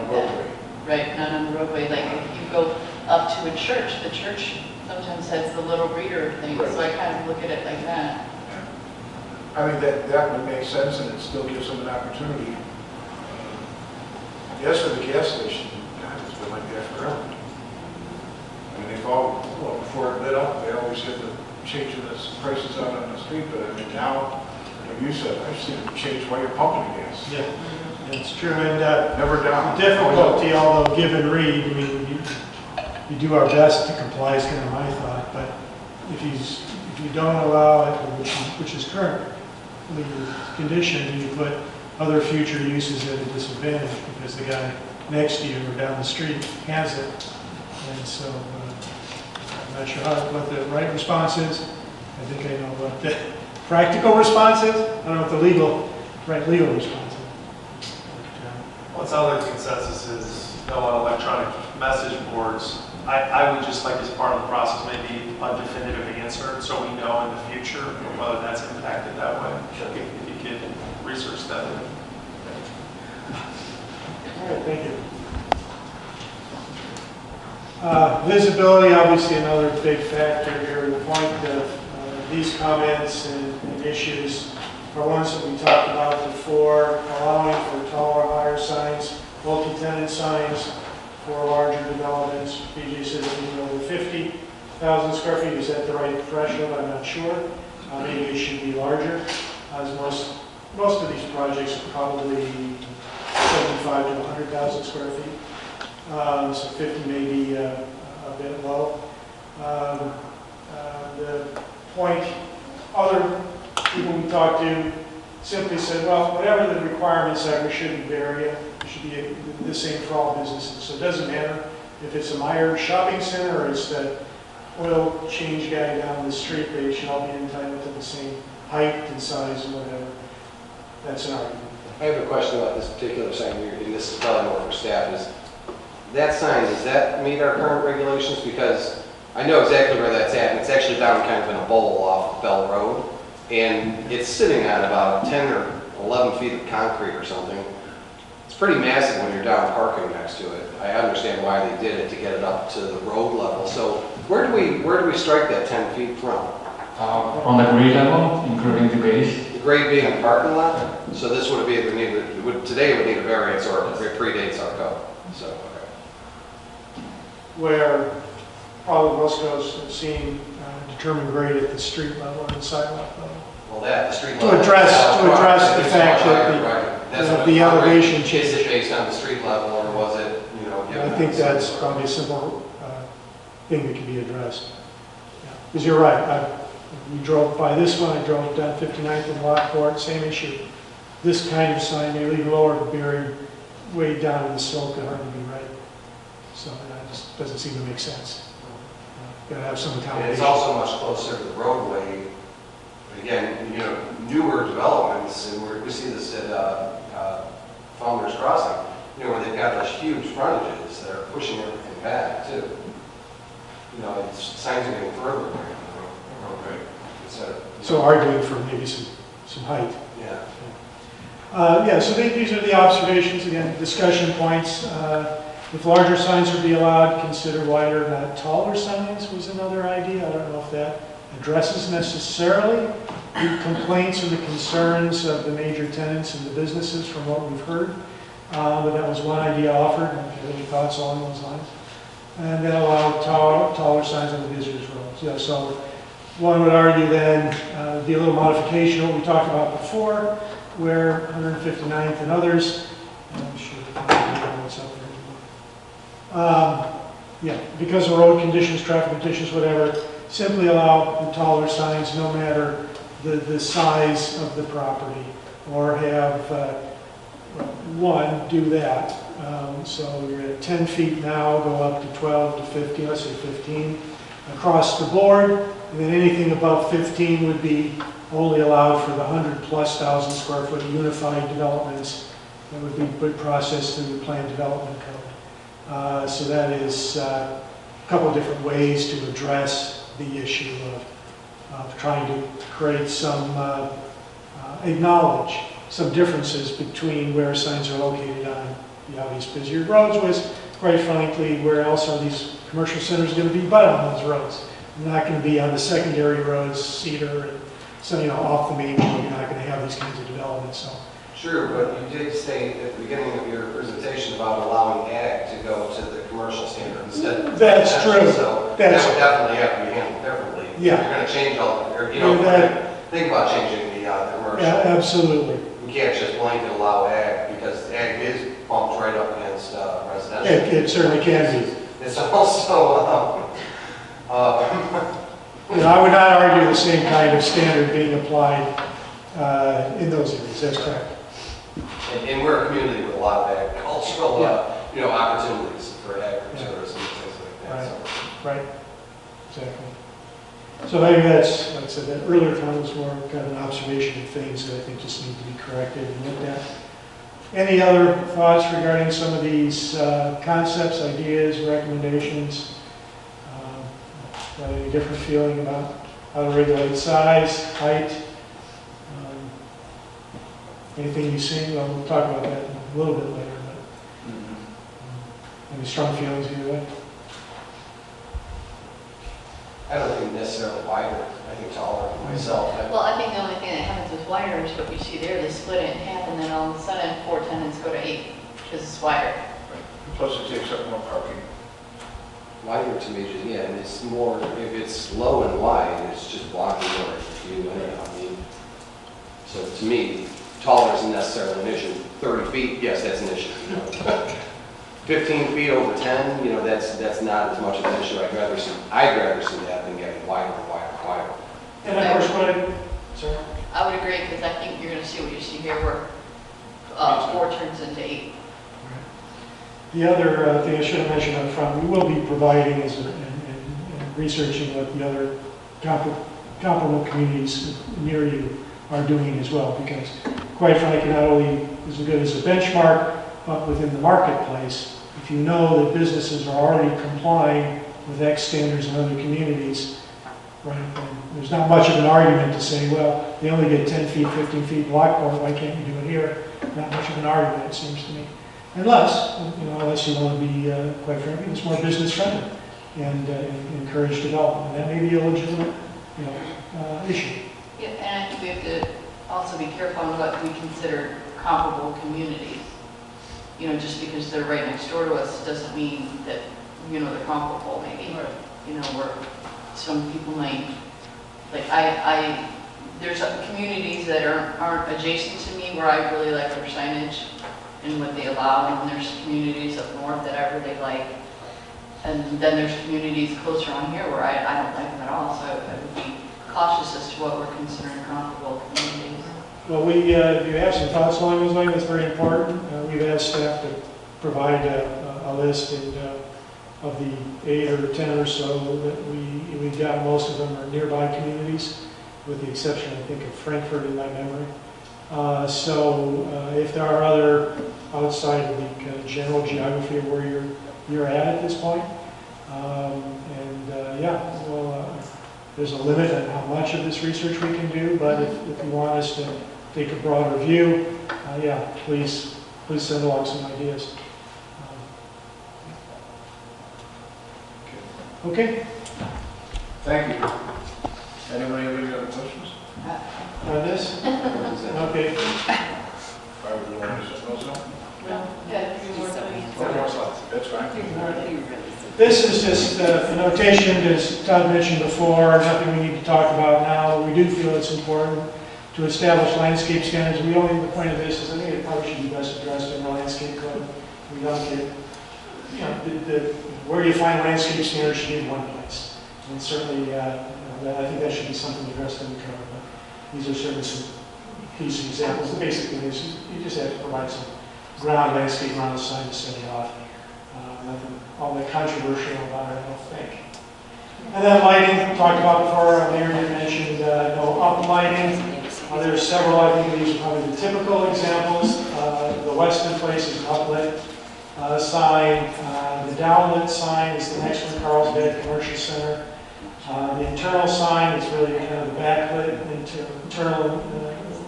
Right, not on the roadway. Like if you go up to a church, the church sometimes has the little reader thing, so I kind of look at it like that. I mean, that would make sense, and it still gives them an opportunity. Yes, for the gas station, God, it's been like that forever. I mean, they've all, well, before it lit up, they always had to change the prices out on the street, but I mean, now, like you said, I've seen them change while you're pumping gas. Yeah, it's true, and Never down. the difficulty, although give and read, I mean, you do our best to comply is kind of my thought, but if you don't allow it, which is currently conditioned, you put other future uses at a disadvantage because the guy next to you or down the street has it. And so I'm not sure what the right response is. I think I know what the practical response is. I don't know what the right legal response is. Well, it sounds like the consensus is no on electronic message boards. I would just like, as part of the process, maybe a definitive answer so we know in the future whether that's impacted that way. If you could research that. All right, thank you. Visibility, obviously another big factor here. The point of these comments and issues are ones that we talked about before, allowing for taller, higher signs, multi-tenant signs for larger developments. BJ says even over 50,000 square feet. Is that the right threshold? I'm not sure. Maybe it should be larger, as most of these projects are probably 75 to 100,000 square feet. So 50 may be a bit low. The point, other people we talked to simply said, well, whatever the requirements are, we shouldn't vary it. It should be the same for all businesses. So it doesn't matter if it's a Meyer shopping center or it's the oil change guy down the street, they should all be entitled to the same height and size and whatever. That's an argument. I have a question about this particular sign here, and this is probably more for staff, is that sign, does that meet our current regulations? Because I know exactly where that's at, and it's actually down kind of in a bowl off of Bell Road, and it's sitting on about 10 or 11 feet of concrete or something. It's pretty massive when you're down parking next to it. I understand why they did it, to get it up to the road level. So where do we strike that 10 feet from? From the grade level, including the base. The grade being a parking lot? So this would be, today it would need a variance, or it predates our code. So, okay. Where probably most codes have seen determined grade at the street level and sidewalk level. Well, the street To level. address the fact that the elevation change. Is it based on the street level, or was it, I think that's probably a simple thing that can be addressed. Because you're right, we drove by this one, I drove down 59th and Lockport, same issue. This kind of sign, maybe even lower, buried way down in the slope, could hardly be right. So that just doesn't seem to make sense. Got to have some And accommodation. it's also much closer to the roadway. Again, newer developments, and we see this at Founders Crossing, where they've got those huge frontages that are pushing everything back too. Signs are getting further away from the roadway. So arguing for maybe some height. Yeah. So these are the observations, again, discussion points. If larger signs would be allowed, consider wider, not taller signs was another idea. I don't know if that addresses necessarily the complaints or the concerns of the major tenants and the businesses from what we've heard. But that was one idea offered. I don't know if you have any thoughts along those lines. And then allow taller signs on the visitors' roads. Yeah, so one would argue then be a little modification of what we talked about before, where 159th and others, I'm sure what's up there anymore. Yeah, because of road conditions, traffic conditions, whatever, simply allow the taller signs no matter the size of the property, or have one do that. So you're at 10 feet now, go up to 12 to 15, let's say 15 across the board, and then anything above 15 would be only allowed for the 100,000+ square foot unified developments that would be processed through the Plan Development Code. So that is a couple of different ways to address the issue of trying to create some, acknowledge some differences between where signs are located on the obvious busier roads was, quite frankly, where else are these commercial centers going to be but on those roads? They're not going to be on the secondary roads, Cedar, and so, you know, off the main road. You're not going to have these kinds of developments. So. Sure, but you did state at the beginning of your presentation about allowing ag to go to the commercial standard instead of That's true. So That's that would definitely have to be handled differently. Yeah. If you're going to change all, or, you know, think about changing the commercial. Yeah, absolutely. You can't just blanket allow ag because ag is bumped right up against residential. It certainly can be. It's also, You know, I would not argue the same kind of standard being applied in those areas. That's correct. and we're a community with a lot of agricultural, you know, opportunities for agritourism and things like that. Right. So. Right. Exactly. So maybe that's, like I said, that earlier comment was more kind of an observation of things that I think just need to be corrected and looked at. Any other thoughts regarding some of these concepts, ideas, recommendations? Got any different feeling about how to regulate size, height? Anything you've seen? Well, we'll talk about that a little bit later. But any strong feelings either way? I don't think necessarily wider. I think taller myself. Well, I think the only thing that happens with wider is what you see there, they split it in half and then all of a sudden 4 tenants go to 8 because it's wider. Plus it takes up more parking. Wider to me, yeah, and it's more, if it's low and wide, it's just blocking more view anyhow. I mean, so to me, taller isn't necessarily an issue. 30 feet, yes, that's an issue. You know? 15 feet over 10, you know, that's not as much of an issue. I'd rather see that than getting wider and wider and wider. And of course, sorry? I would agree because I think you're going to see what you see here where 4 turns into 8. The other thing I should have mentioned up front, we will be providing and researching what the other comparable communities near you are doing as well, because quite frankly, not only is it good as a benchmark, but within the marketplace, if you know that businesses are already complying with X standards in other communities, right, then there's not much of an argument to say, well, they only get 10 feet, 15 feet block park, why can't you do it here? Not much of an argument, it seems to me. Unless you want to be, quite frankly, it's more business friendly and encourage development. And that may be a legitimate, issue. Yeah, and I think we have to also be careful on what we consider comparable communities. You know, just because they're right next door to us doesn't mean that, they're comparable maybe. Right. Where some people might, like there's communities that aren't adjacent to me where I really like their signage and what they allow, and there's communities up north that I really like. And then there's communities closer on here where I don't like them at all, so I would be cautious as to what we're considering comparable communities. Well, if you have some thoughts along those lines, that's very important. We've asked staff to provide a list of the 8 or 10 or so that we've got. Most of them are nearby communities, with the exception, I think, of Frankfurt in my memory. So if there are other outside of the kind of general geography of where you're at this point, there's a limit on how much of this research we can do, but if you want us to take a broader view, please send along some ideas. Okay. Thank you. Anybody have any other questions? On this? Okay. That's fine. This is just a notation, as Todd mentioned before, nothing we need to talk about now. We do feel it's important to establish landscape standards. The point of this is I think it probably should be best addressed in the landscape code. We don't get you know, where you find landscape standards should be in one place. And certainly, I think that should be something addressed in the code. But these are certainly some piece examples. The basic thing is you just have to provide some ground landscape around the sign to set it off. Nothing all that controversial about it, I don't think. And then lighting, talked about before, Mayor had mentioned no up lighting. There's several, I think these are probably the typical examples. The Weston Place is an uplit sign. The downlit sign is the next one, Carlsbad Commercial Center. The internal sign is really kind of the backlit, internal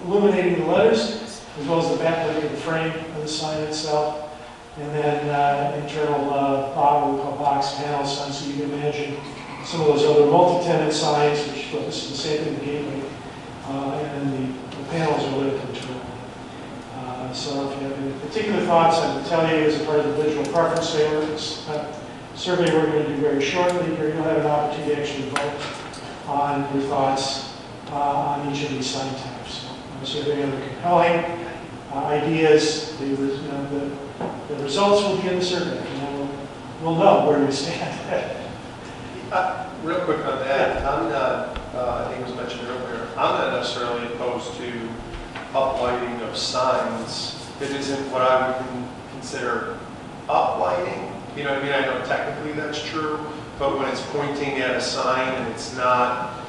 illuminating the letters, as well as the backlit of the frame of the sign itself. And then internal what we call box panel signs, so you can imagine some of those other multi-tenant signs, which focus on the same thing, the gateway, and then the panels are lit internal. So if you have any particular thoughts, I would tell you as a part of the visual preference survey we're going to do very shortly, here you'll have an opportunity to actually vote on your thoughts on each of these sign types. So if you have any other compelling ideas, the results will be in the survey, and then we'll know where you stand. Real quick on that, I'm not, I think it was mentioned earlier, I'm not necessarily opposed to uplighting of signs. It isn't what I would consider uplighting. You know what I mean? I know technically that's true, but when it's pointing at a sign and it's not,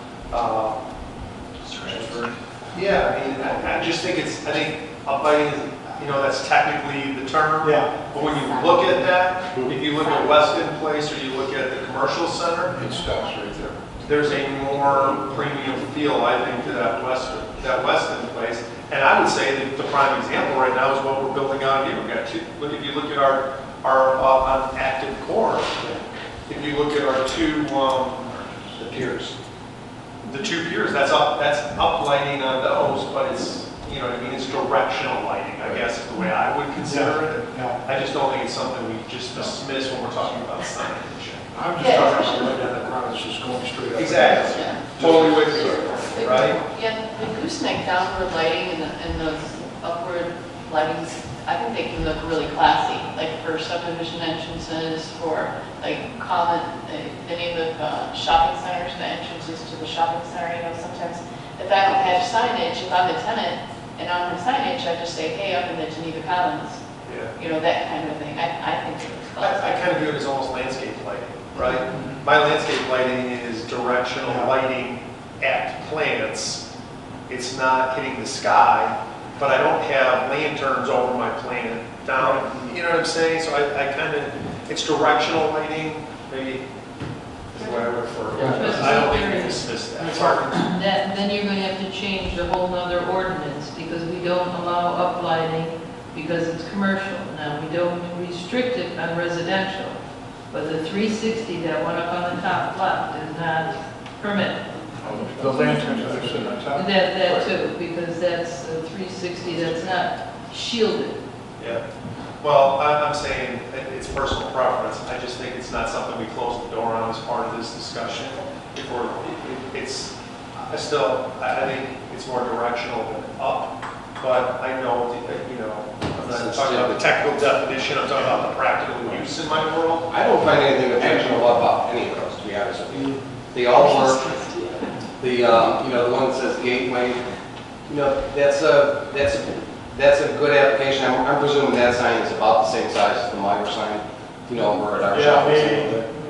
yeah, I mean, I just think I think uplighting is, you know, that's technically the term. Yeah. But when you look at that, if you look at Weston Place or you look at the commercial center, It stops right there. there's a more premium feel, I think, to that Weston Place. And I would say that the prime example right now is what we're building out here. We've got if you look at our on active core, if you look at our two The piers. the two piers, that's uplighting on those, but it's, you know what I mean, it's directional lighting, I guess is the way I would consider it. Yeah. I just don't think it's something we just dismiss when we're talking about signage. I'm just talking about right down that front, it's just going straight up. Exactly. Yeah. Totally with you, right? Yeah, the gooseneck downward lighting and those upward lightings, I think they can look really classy, like for subdivision entrances, for like common, any of the shopping centers, the entrances to the shopping center, you know, sometimes if I don't have signage, if I'm a tenant and on the signage, I just say, hey, up in the Geneva Commons, Yeah. you know, that kind of thing. I think it looks classy. I kind of view it as almost landscape lighting, right? My landscape lighting is directional lighting at plants. It's not hitting the sky, but I don't have lanterns over my plant down, you know what I'm saying? So I kind of, it's directional lighting, maybe is what I would refer to. I don't think we dismiss that. Then you're going to have to change the whole other ordinance, because we don't allow uplighting because it's commercial. Now, we don't restrict it on residential, but the 360, that one up on the top left, is not permitted. The lanterns that are sitting on top. That too, because that's a 360, that's not shielded. Yeah. Well, I'm saying it's personal preference. I just think it's not something we close the door on as part of this discussion. I think it's more directional than up, but I know, you know, I'm not talking about the technical definition, I'm talking about the practical use in my world. I don't find anything objectionable about any of those, to be honest with you. They all work. The you know, the one that says gateway, you know, that's a good application. I'm presuming that sign is about the same size as the Meyer sign, you know, over at our shop.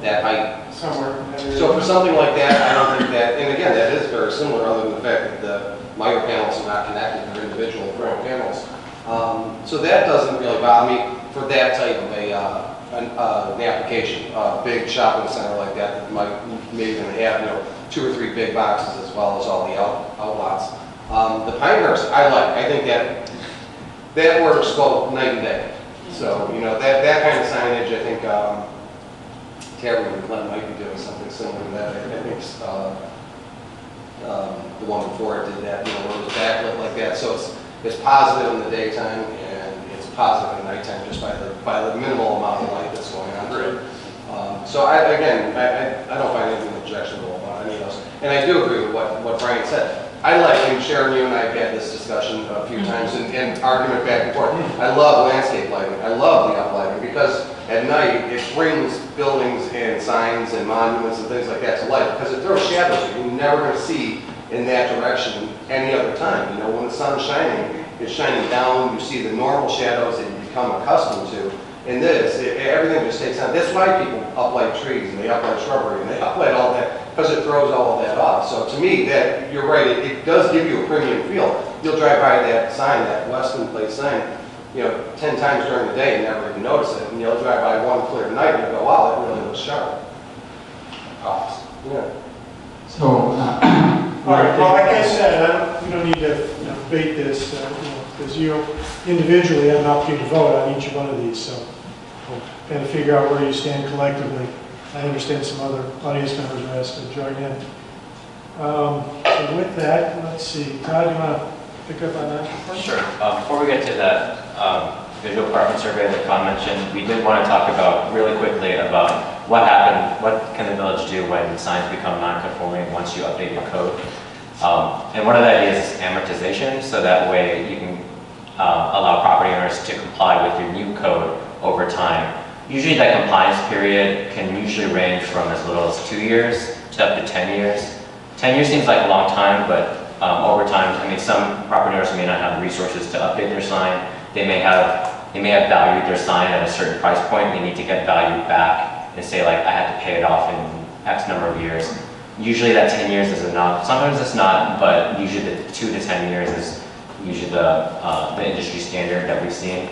That height. Somewhere. So for something like that, I don't think that, and again, that is very similar, other than the fact that the Meyer panels are not connected, they're individual panels. So that doesn't really bother me for that type of an application. A big shopping center like that might maybe even have, you know, 2 or 3 big boxes as well as all the outlots. The Pinehurst, I like. I think that works both night and day. So, you know, that kind of signage, I think Tavern and Glen might be doing something similar to that. I think the one before it did that, you know, where it was backlit like that. So it's positive in the daytime and it's positive at nighttime just by the minimal amount of light that's going on. So I don't find anything objectionable about any of those. And I do agree with what Brian said. I like, and Sharon, you and I have had this discussion a few times and argument back and forth. I love landscape lighting. I love the uplighting because at night, it brings buildings and signs and monuments and things like that to life, because it throws shadows that you're never going to see in that direction any other time. You know, when the sun's shining, it's shining down, you see the normal shadows that you become accustomed to. In this, everything just takes on. That's why people uplight trees and they uplight shrubbery and they uplight all that, because it throws all of that off. So to me, that you're right, it does give you a premium feel. You'll drive by that sign, that Weston Place sign, 10 times during the day and never even notice it. And you'll drive by one clear night and you'll go, wow, that really looks sharp. Yeah. So, All right, well, like I said, we don't need to debate this, because you individually have an opportunity to vote on each one of these, so we'll kind of figure out where you stand collectively. I understand some other audience members are asked to join in. So with that, let's see, Todd, do you want to pick up on that? Sure. Before we get to that visual apartment survey that Con mentioned, we did want to talk about really quickly about what happened, what can the village do when signs become non-conforming once you update your code. And one of the ideas is amortization, so that way you can allow property owners to comply with your new code over time. Usually that compliance period can usually range from as little as 2 years to up to 10 years. 10 years seems like a long time, but over time, I mean, some property owners may not have the resources to update their sign. They may have valued their sign at a certain price point. They need to get value back and say, like, I had to pay it off in X number of years. Usually that 10 years is enough. Sometimes it's not, but usually the 2 to 10 years is usually the industry standard that we've seen.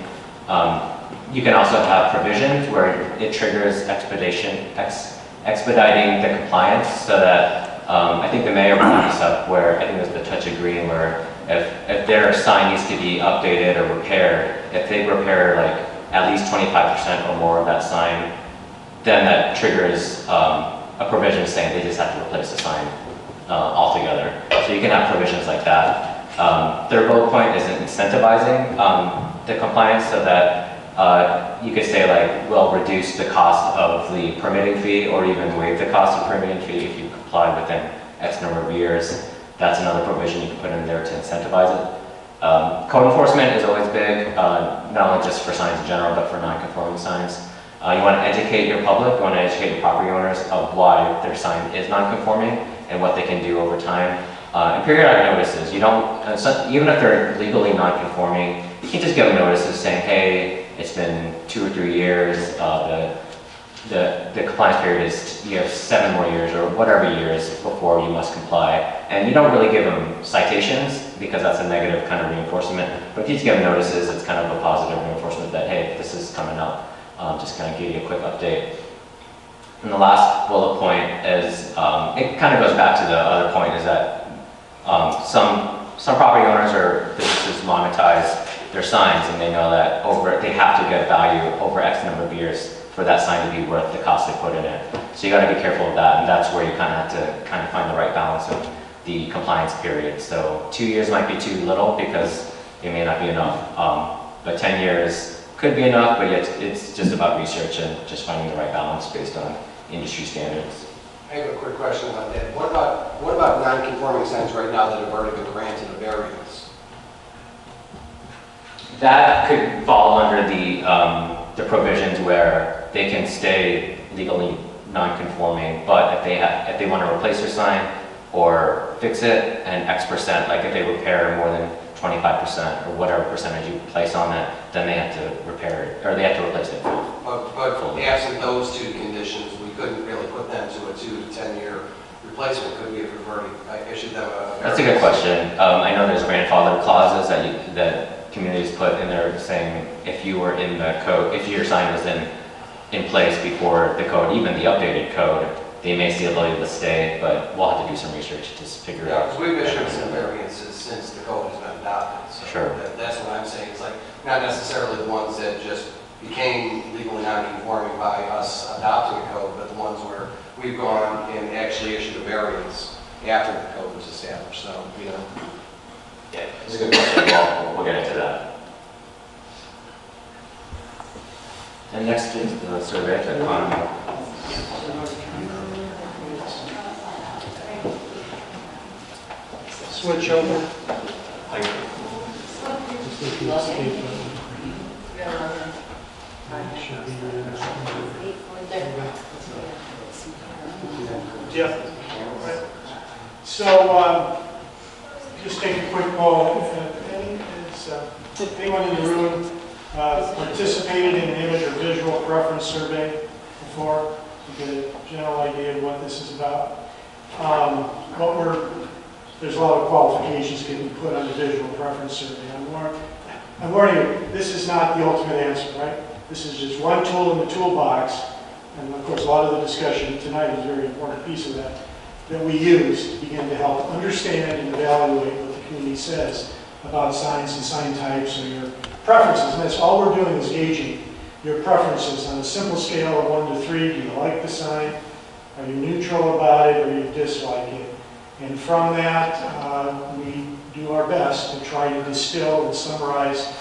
You can also have provisions where it triggers expediting the compliance, so that I think the mayor brought this up, where I think it was the touch of green, where if their sign needs to be updated or repaired, if they repair like at least 25% or more of that sign, then that triggers a provision saying they just have to replace the sign altogether. So you can have provisions like that. Third bullet point is incentivizing the compliance, so that you could say, like, we'll reduce the cost of the permitting fee, or even waive the cost of permitting fee if you comply within X number of years. That's another provision you can put in there to incentivize it. Code enforcement is always big, not only just for signs in general, but for non-conforming signs. You want to educate your public, you want to educate your property owners of why their sign is non-conforming and what they can do over time. And periodic notices, you don't, even if they're legally non-conforming, you can just give them notices saying, hey, it's been 2 or 3 years, the compliance period is, you have 7 more years or whatever years before you must comply. And you don't really give them citations, because that's a negative kind of reinforcement. But if you just give them notices, it's kind of a positive reinforcement that, hey, this is coming up. Just kind of give you a quick update. And the last bullet point is, it kind of goes back to the other point, is that some property owners or businesses monetize their signs, and they know that they have to get value over X number of years for that sign to be worth the cost they put in it. So you got to be careful of that, and that's where you kind of have to kind of find the right balance of the compliance period. So 2 years might be too little because it may not be enough, but 10 years could be enough, but it's just about research and just finding the right balance based on industry standards. I have a quick question about that. What about non-conforming signs right now that have already been granted a variance? That could fall under the provisions where they can stay legally non-conforming, but if they want to replace their sign or fix it and X%, like if they repair more than 25% or whatever percentage you place on it, then they have to repair it, or they have to replace it. But absent those two conditions, we couldn't really put them to a 2 to 10 year replacement, could we, if we've already issued them a variance? That's a good question. I know there's grandfather clauses that communities put in there saying if you were in the code, if your sign was in place before the code, even the updated code, they may see the ability to stay, but we'll have to do some research to figure it out. Because we've issued some variances since the code has been adopted. So sure. That's what I'm saying. It's like not necessarily the ones that just became legally non-conforming by us adopting a code, but the ones where we've gone and actually issued a variance after the code was established. So, you know. Yeah, it's a good question. We'll get into that. And next is the survey to Con. Switch over. Thank you. Should be Yeah. Right. So, just take a quick poll. Has anyone in the room participated in an image or visual preference survey before? To get a general idea of what this is about. There's a lot of qualifications getting put on the visual preference survey. I'm warning you, this is not the ultimate answer, right? This is just one tool in the toolbox, and of course a lot of the discussion tonight is a very important piece of that we use to begin to help understand and evaluate what the community says about signs and sign types or your preferences. And that's all we're doing is gauging your preferences on a simple scale of 1 to 3. Do you like the sign? Are you neutral about it, or you dislike it? And from that, we do our best to try to distill and summarize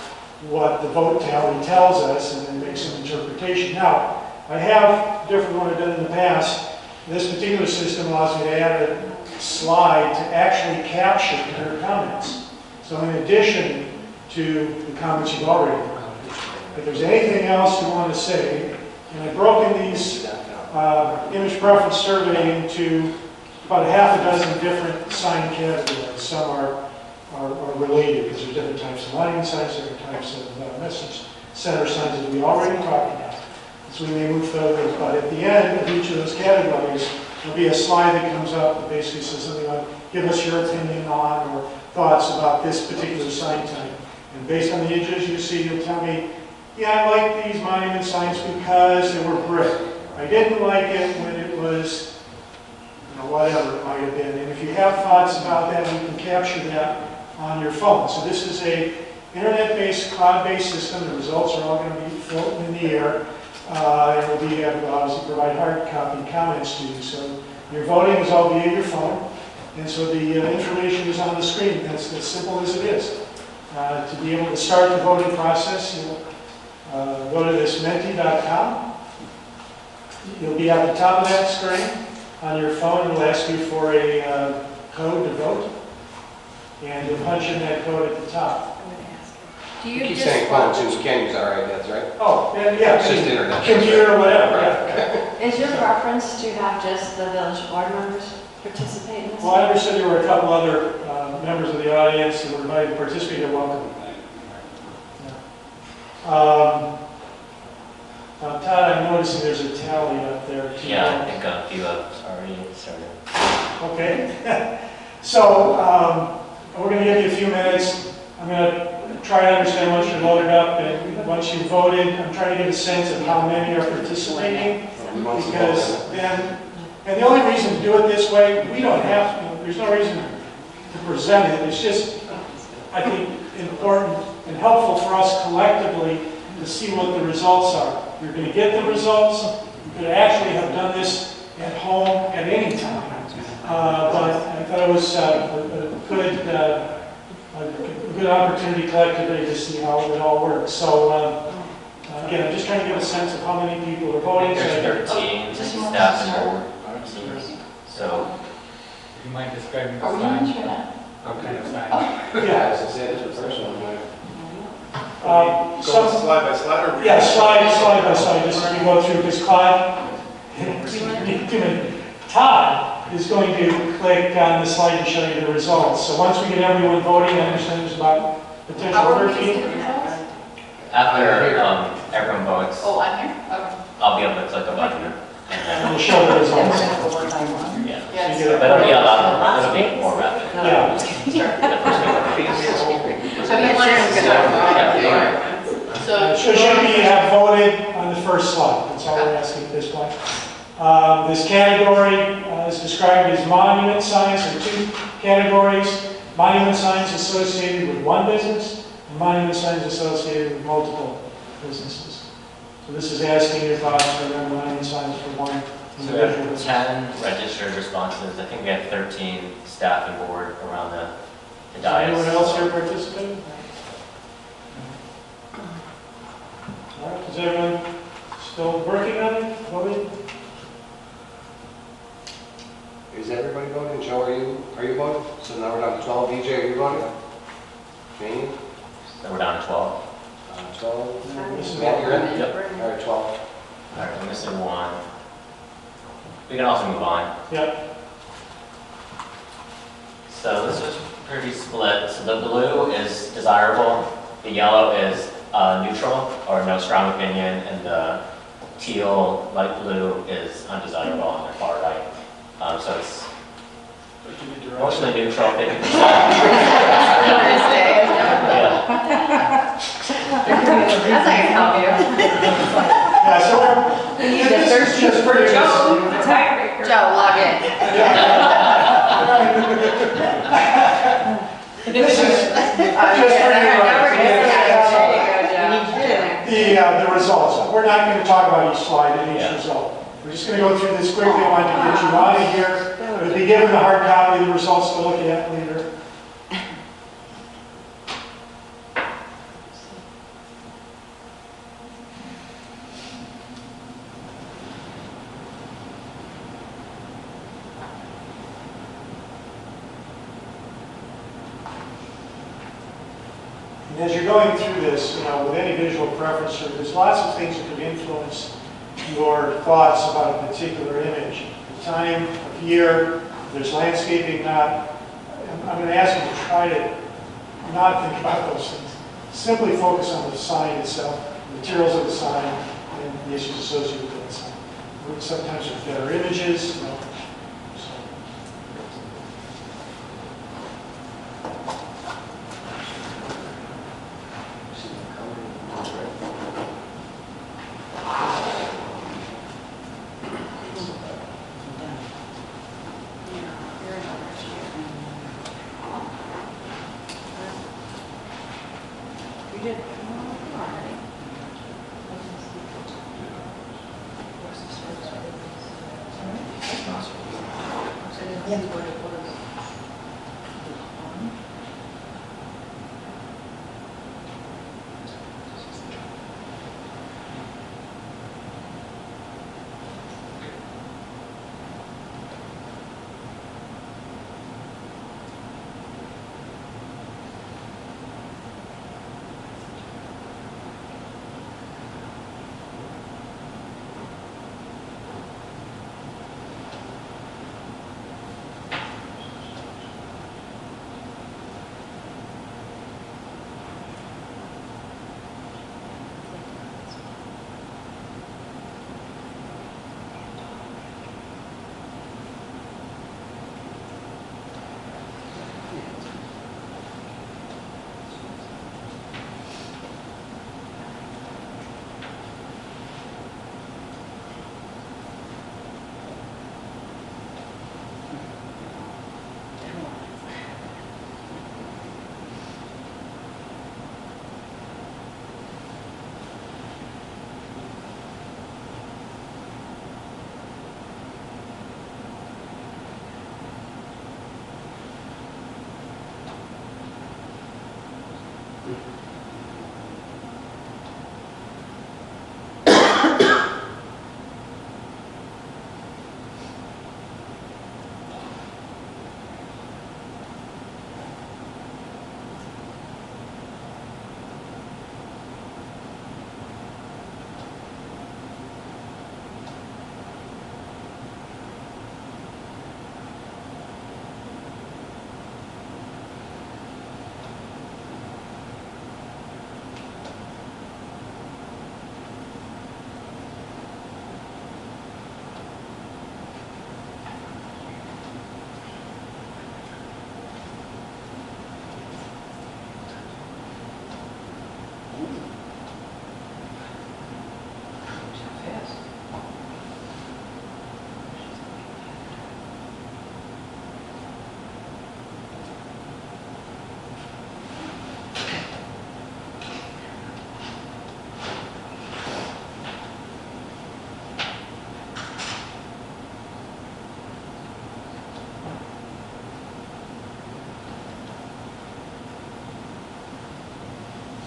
what the vote tally tells us and then make some interpretation. Now, I have, different from what I've done in the past, this particular system allows me to add a slide to actually capture your comments. So in addition to the comments you've already provided, if there's anything else you want to say, and I've broken these image preference survey into about half a dozen different sign categories. Some are related because there's different types of monument signs, different types of message center signs that we already talked about. So we may move further, but at the end of each of those categories, there'll be a slide that comes up that basically says something like, give us your opinion on or thoughts about this particular sign type. And based on the images you see, you'll tell me, yeah, I like these monument signs because they were brick. I didn't like it when it was, whatever it might have been. And if you have thoughts about that, you can capture that on your phone. So this is a internet-based, cloud-based system. The results are all going to be floating in the air. And we'll be able to obviously provide hard copy comments to you. So your voting is all via your phone. And so the information is on the screen. That's as simple as it is. To be able to start the voting process, you'll go to this menti.com. You'll be at the top of that screen on your phone. It'll ask you for a code to vote. And you'll punch in that code at the top. Do You you keep just saying phone want, too, we can't use our iPads, right? Oh, yeah. It's just internet. Computer or whatever, yeah. is your preference to have just the village board members participate in this? Well, I understood there were a couple other members of the audience who were invited to participate. You're welcome. Todd, I'm noticing there's a tally up there too. Yeah, I think a few have already started. Okay. So we're going to give you a few minutes. I'm going to try to understand once you're loaded up, and once you've voted, I'm trying to get a sense of how many are participating. Because then, and the only reason to do it this way, we don't have to, there's no reason to present it. It's just, I think, important and helpful for us collectively to see what the results are. You're going to get the results. You could actually have done this at home at any time. But I thought it was a good opportunity collectively to see how it all works. So again, I'm just trying to get a sense of how many people are voting. There's 13 staff and board. So You might describe the Are we sign. on sure now? Okay, the sign. Yeah. As I said, it's a personal one. Go slide by slide or? Yeah, slide by slide, just as we go through, because Todd is going to click on the slide to show you the results. So once we get everyone voting, I understand there's about potential 13. after everyone votes, Oh, I'm here? Okay. I'll be able to click a button. And we'll show the And we're results. going to go one by one. Yeah. Yes. You get But it'll be a lot, it'll be more rapid. Yeah. The first thing. So you want to start? So. So should we have voted on the first slide? That's all we're asking at this point. This category is described as monument signs. There are two categories. Monument signs associated with one business and monument signs associated with multiple businesses. So this is asking your thoughts for monument signs for one So we have individual business. 10 registered responses. I think we have 13 staff and board around the Is dais. anyone else here participating? All right, is everyone still working on it, voting? Is everybody voting? Joe, are you voting? So now we're down to 12. DJ, are you voting? Jane? So we're down to 12. 12. This is Matt, you're in? Yep. All right, 12. All right, we're missing one. We can also move on. Yep. So this was pretty split. So the blue is desirable, the yellow is neutral or no strong opinion, and the teal, light blue is undesirable on the far right. So it's mostly neutral, 50%. Yeah. That's not gonna help you. Yeah, so this is just pretty. Joe, log in. This is the results. We're not going to talk about each slide and each result. We're just going to go through this quickly. I wanted to get you out of here. We'll be given a hard copy of the results to look at later. And as you're going through this, with any visual preference, there's lots of things that could influence your thoughts about a particular image. The time of year, there's landscaping not. I'm going to ask you to try to not think about those things. Simply focus on the sign itself, the materials of the sign, and the issues associated with that sign. Sometimes there's better images.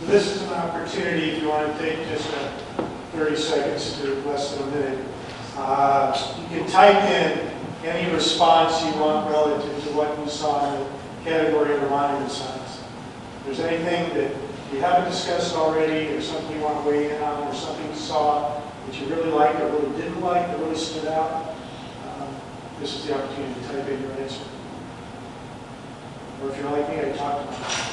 This is an opportunity, if you want to take just 30 seconds to less than a minute. You can type in any response you want relative to what you saw in the category of the monument signs. If there's anything that you haven't discussed already, or something you want to weigh in on, or something you saw that you really liked or really didn't like, that really stood out, this is the opportunity to type in your answer. Or if you're like me, I talk to them.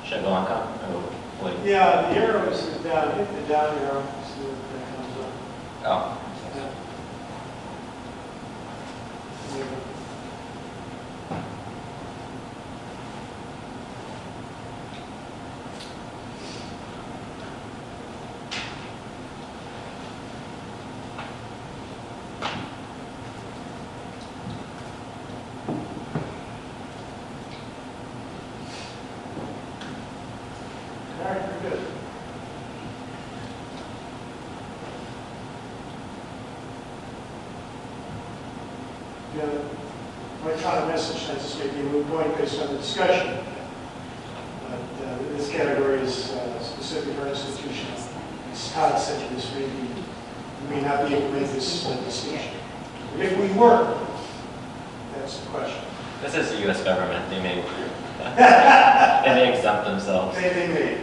Should I go on top? Oh, wait. Yeah, the arrow is down, hit the down arrow, see what that comes up. Oh. Yeah. There you go. All right, very good. Yeah, my kind of message tends to be a moot point based on the discussion. But this category is specific for institution. As Todd said, this may not be able to make this distinction. If we were, that's the question. This is the U.S. government. They may, they may exempt themselves. They may.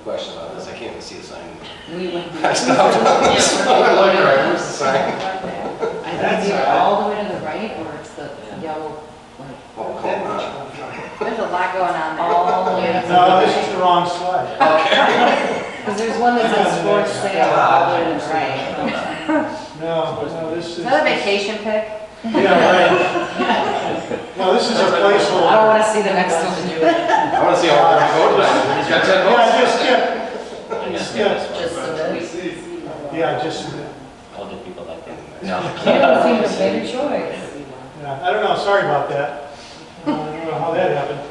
Question about this, I can't even see the sign. We went. I stopped on this one. I looked right, where's the sign? I think it's all the way to the right, or it's the yellow, like, Oh, come on. There's a lot going on there. all the way to the No, this right. is the wrong slide. Because there's one that says sports sale all the way to the right. No, this is. Is that a vacation pic? Yeah, right. No, this is a placeholder. I don't want to see the next one. I want to see how we're going to vote tonight. He's got 10 votes. Yeah, just skip. Just submit. Yeah, just submit. Oh, did people like that? You No. don't seem to make a choice. Yeah, I don't know, sorry about that. I don't know how that happened.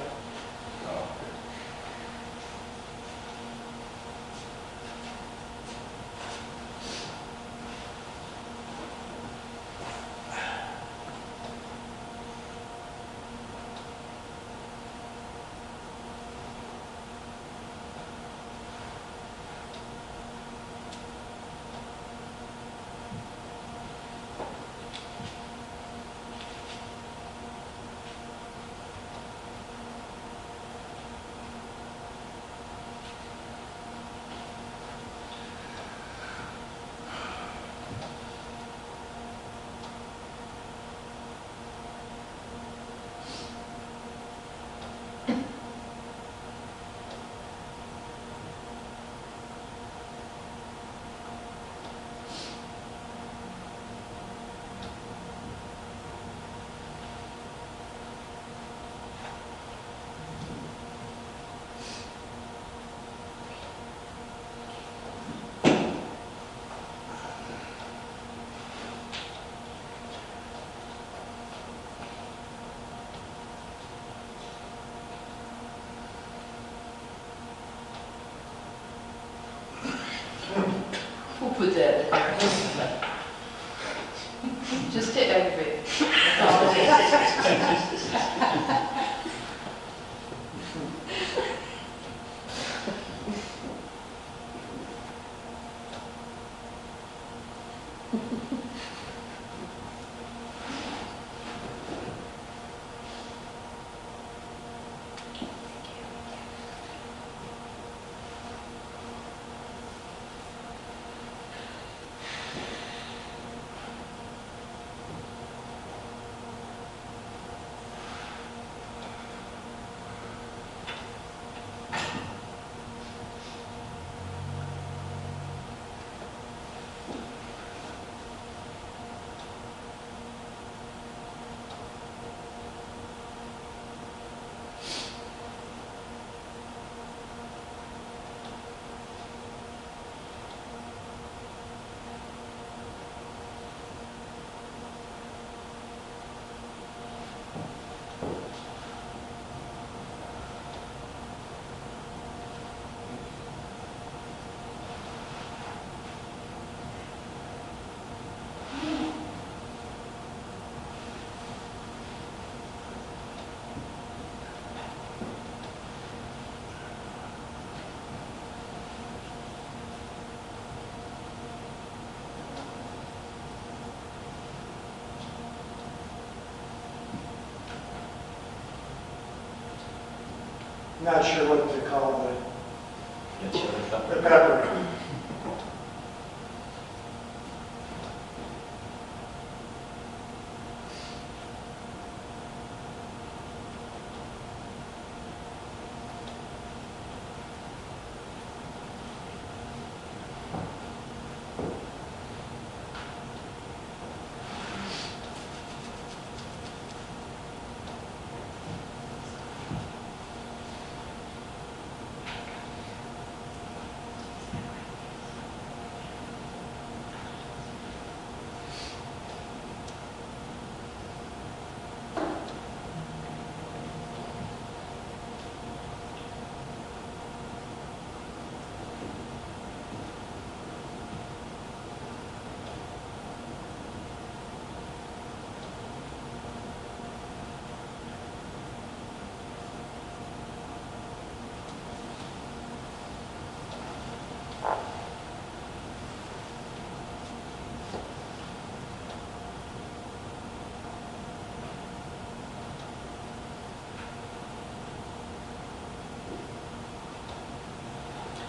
not sure what to call the pepper.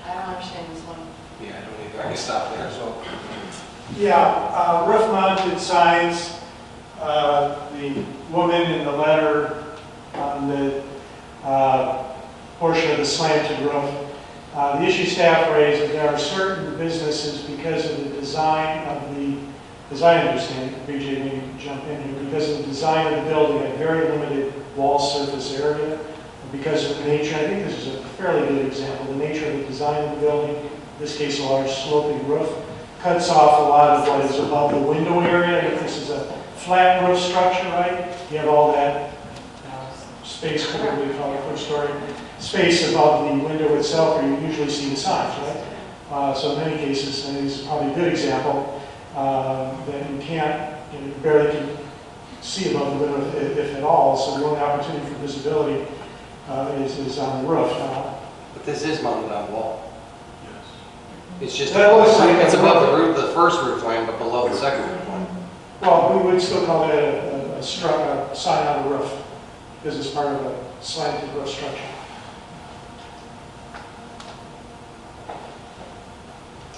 I don't understand this one. Yeah, I don't either. I can stop there as well. Yeah, roof-mounted signs. The woman in the letter on the portion of the slanted roof. The issue staff raised that there are certain businesses, because of the design of the, as I understand it, BJ, maybe you can jump in here, because of the design of the building, have very limited wall surface area. Because of the nature, I think this is a fairly good example, the nature of the design of the building, in this case a large sloping roof, cuts off a lot of what is above the window area. If this is a flat roof structure, right, you have all that space, what do we call it, story space above the window itself where you usually see the signs, right? So in many cases, and this is probably a good example, that you can't, you barely can see above the window if at all, so the only opportunity for visibility is on the roof. But this is mounted on the wall. Yes. It's just, That looks like it's above the roof, the first roof line, but below the second roof line. Well, we would still call that a sign on the roof, because it's part of a slanted roof structure.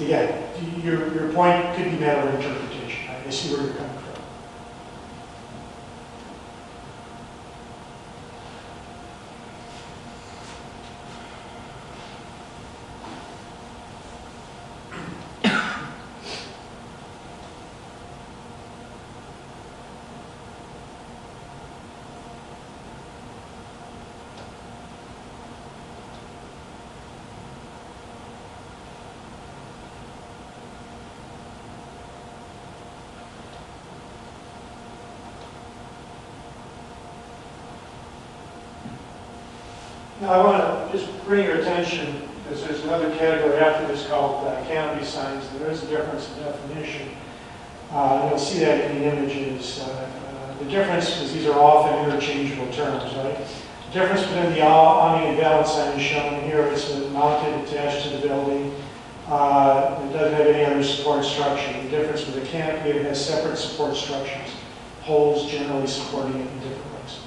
Again, your point could be matter of interpretation. I see where you're coming from. Now, I want to just bring your attention, because there's another category after this called canopy signs. There is a difference in definition. You'll see that in the images. The difference, because these are often interchangeable terms, right? The difference between the awning and balance sign is shown here. It's mounted, attached to the building. It doesn't have any other support structure. The difference with a canopy, it has separate support structures. Poles generally supporting it in different ways.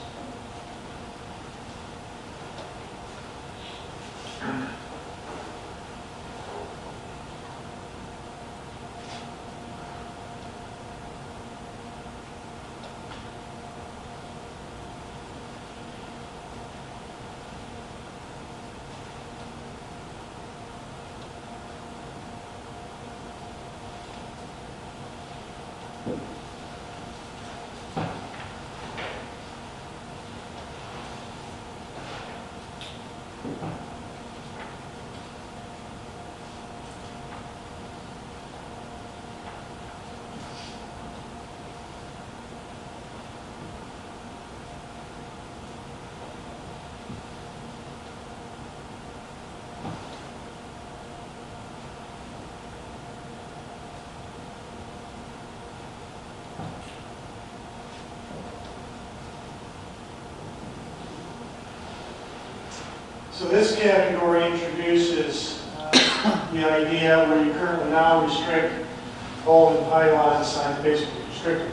So this category introduces the idea where you currently now restrict pole and pylon signs, basically restricted.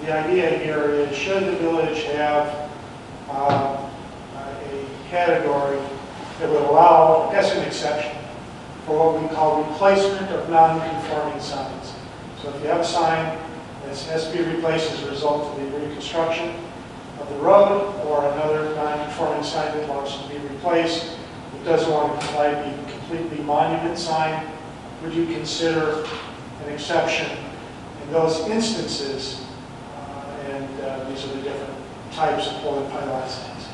The idea here is, should the village have a category that would allow, as an exception, for what we call replacement of non-conforming signs. So if you have a sign that has to be replaced as a result of the reconstruction of the road, or another non-conforming sign that wants to be replaced, it doesn't want to be completely monument sign, would you consider an exception in those instances? These are the different types of pole and pylon signs.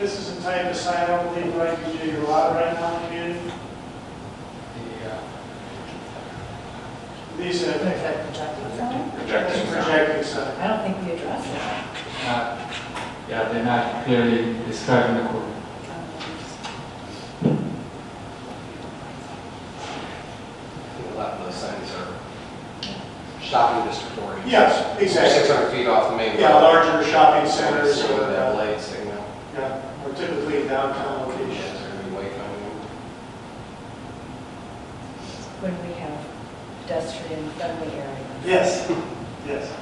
This is the type of sign I don't believe right to do a lot right now in the community. These are projecting sign? projecting sign. I don't think we addressed that. Yeah, they're not clearly described in the code. A lot of those signs are shopping district oriented. Yes, exactly. 600 feet off the main road. Yeah, larger shopping centers. So that light signal. Yeah, or typically in downtown locations. When we have pedestrian friendly areas. Yes, yes.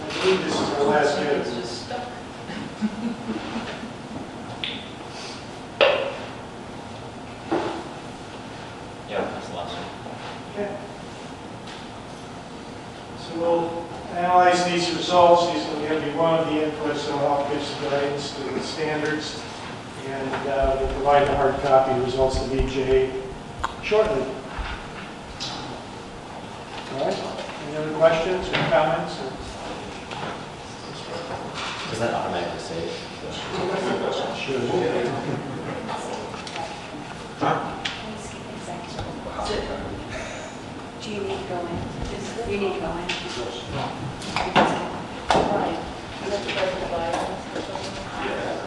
I believe this is our last minute. It's just stuck. Yeah, that's the last one. Okay. So we'll analyze these results. These are going to be one of the inputs that will help give some guidance to the standards. And we'll provide the hard copy results to BJ shortly. All right. Any other questions or comments? Is that automatically saved? Sure. Do you need to go in? You need to go in. Right. You have to go to the bylaws or something? Yeah.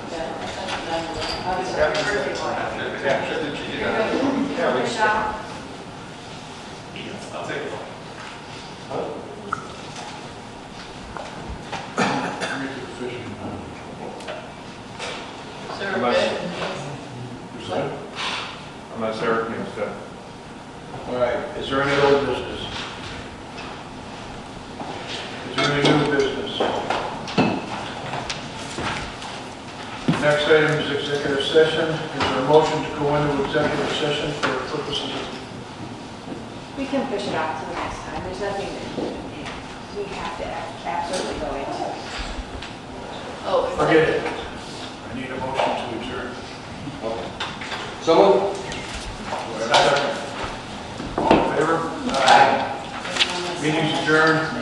I'll take it. Sir, okay. Unless Eric needs to. All right, is there any old business? Is there any new business? Next item is executive session. Is there a motion to go into executive session for purposes of... We can push it off to the next time. There's nothing that we have to absolutely go into. Oh, Forget it. I need a motion to adjourn. So moved. All in favor? Aye. Meeting's adjourned.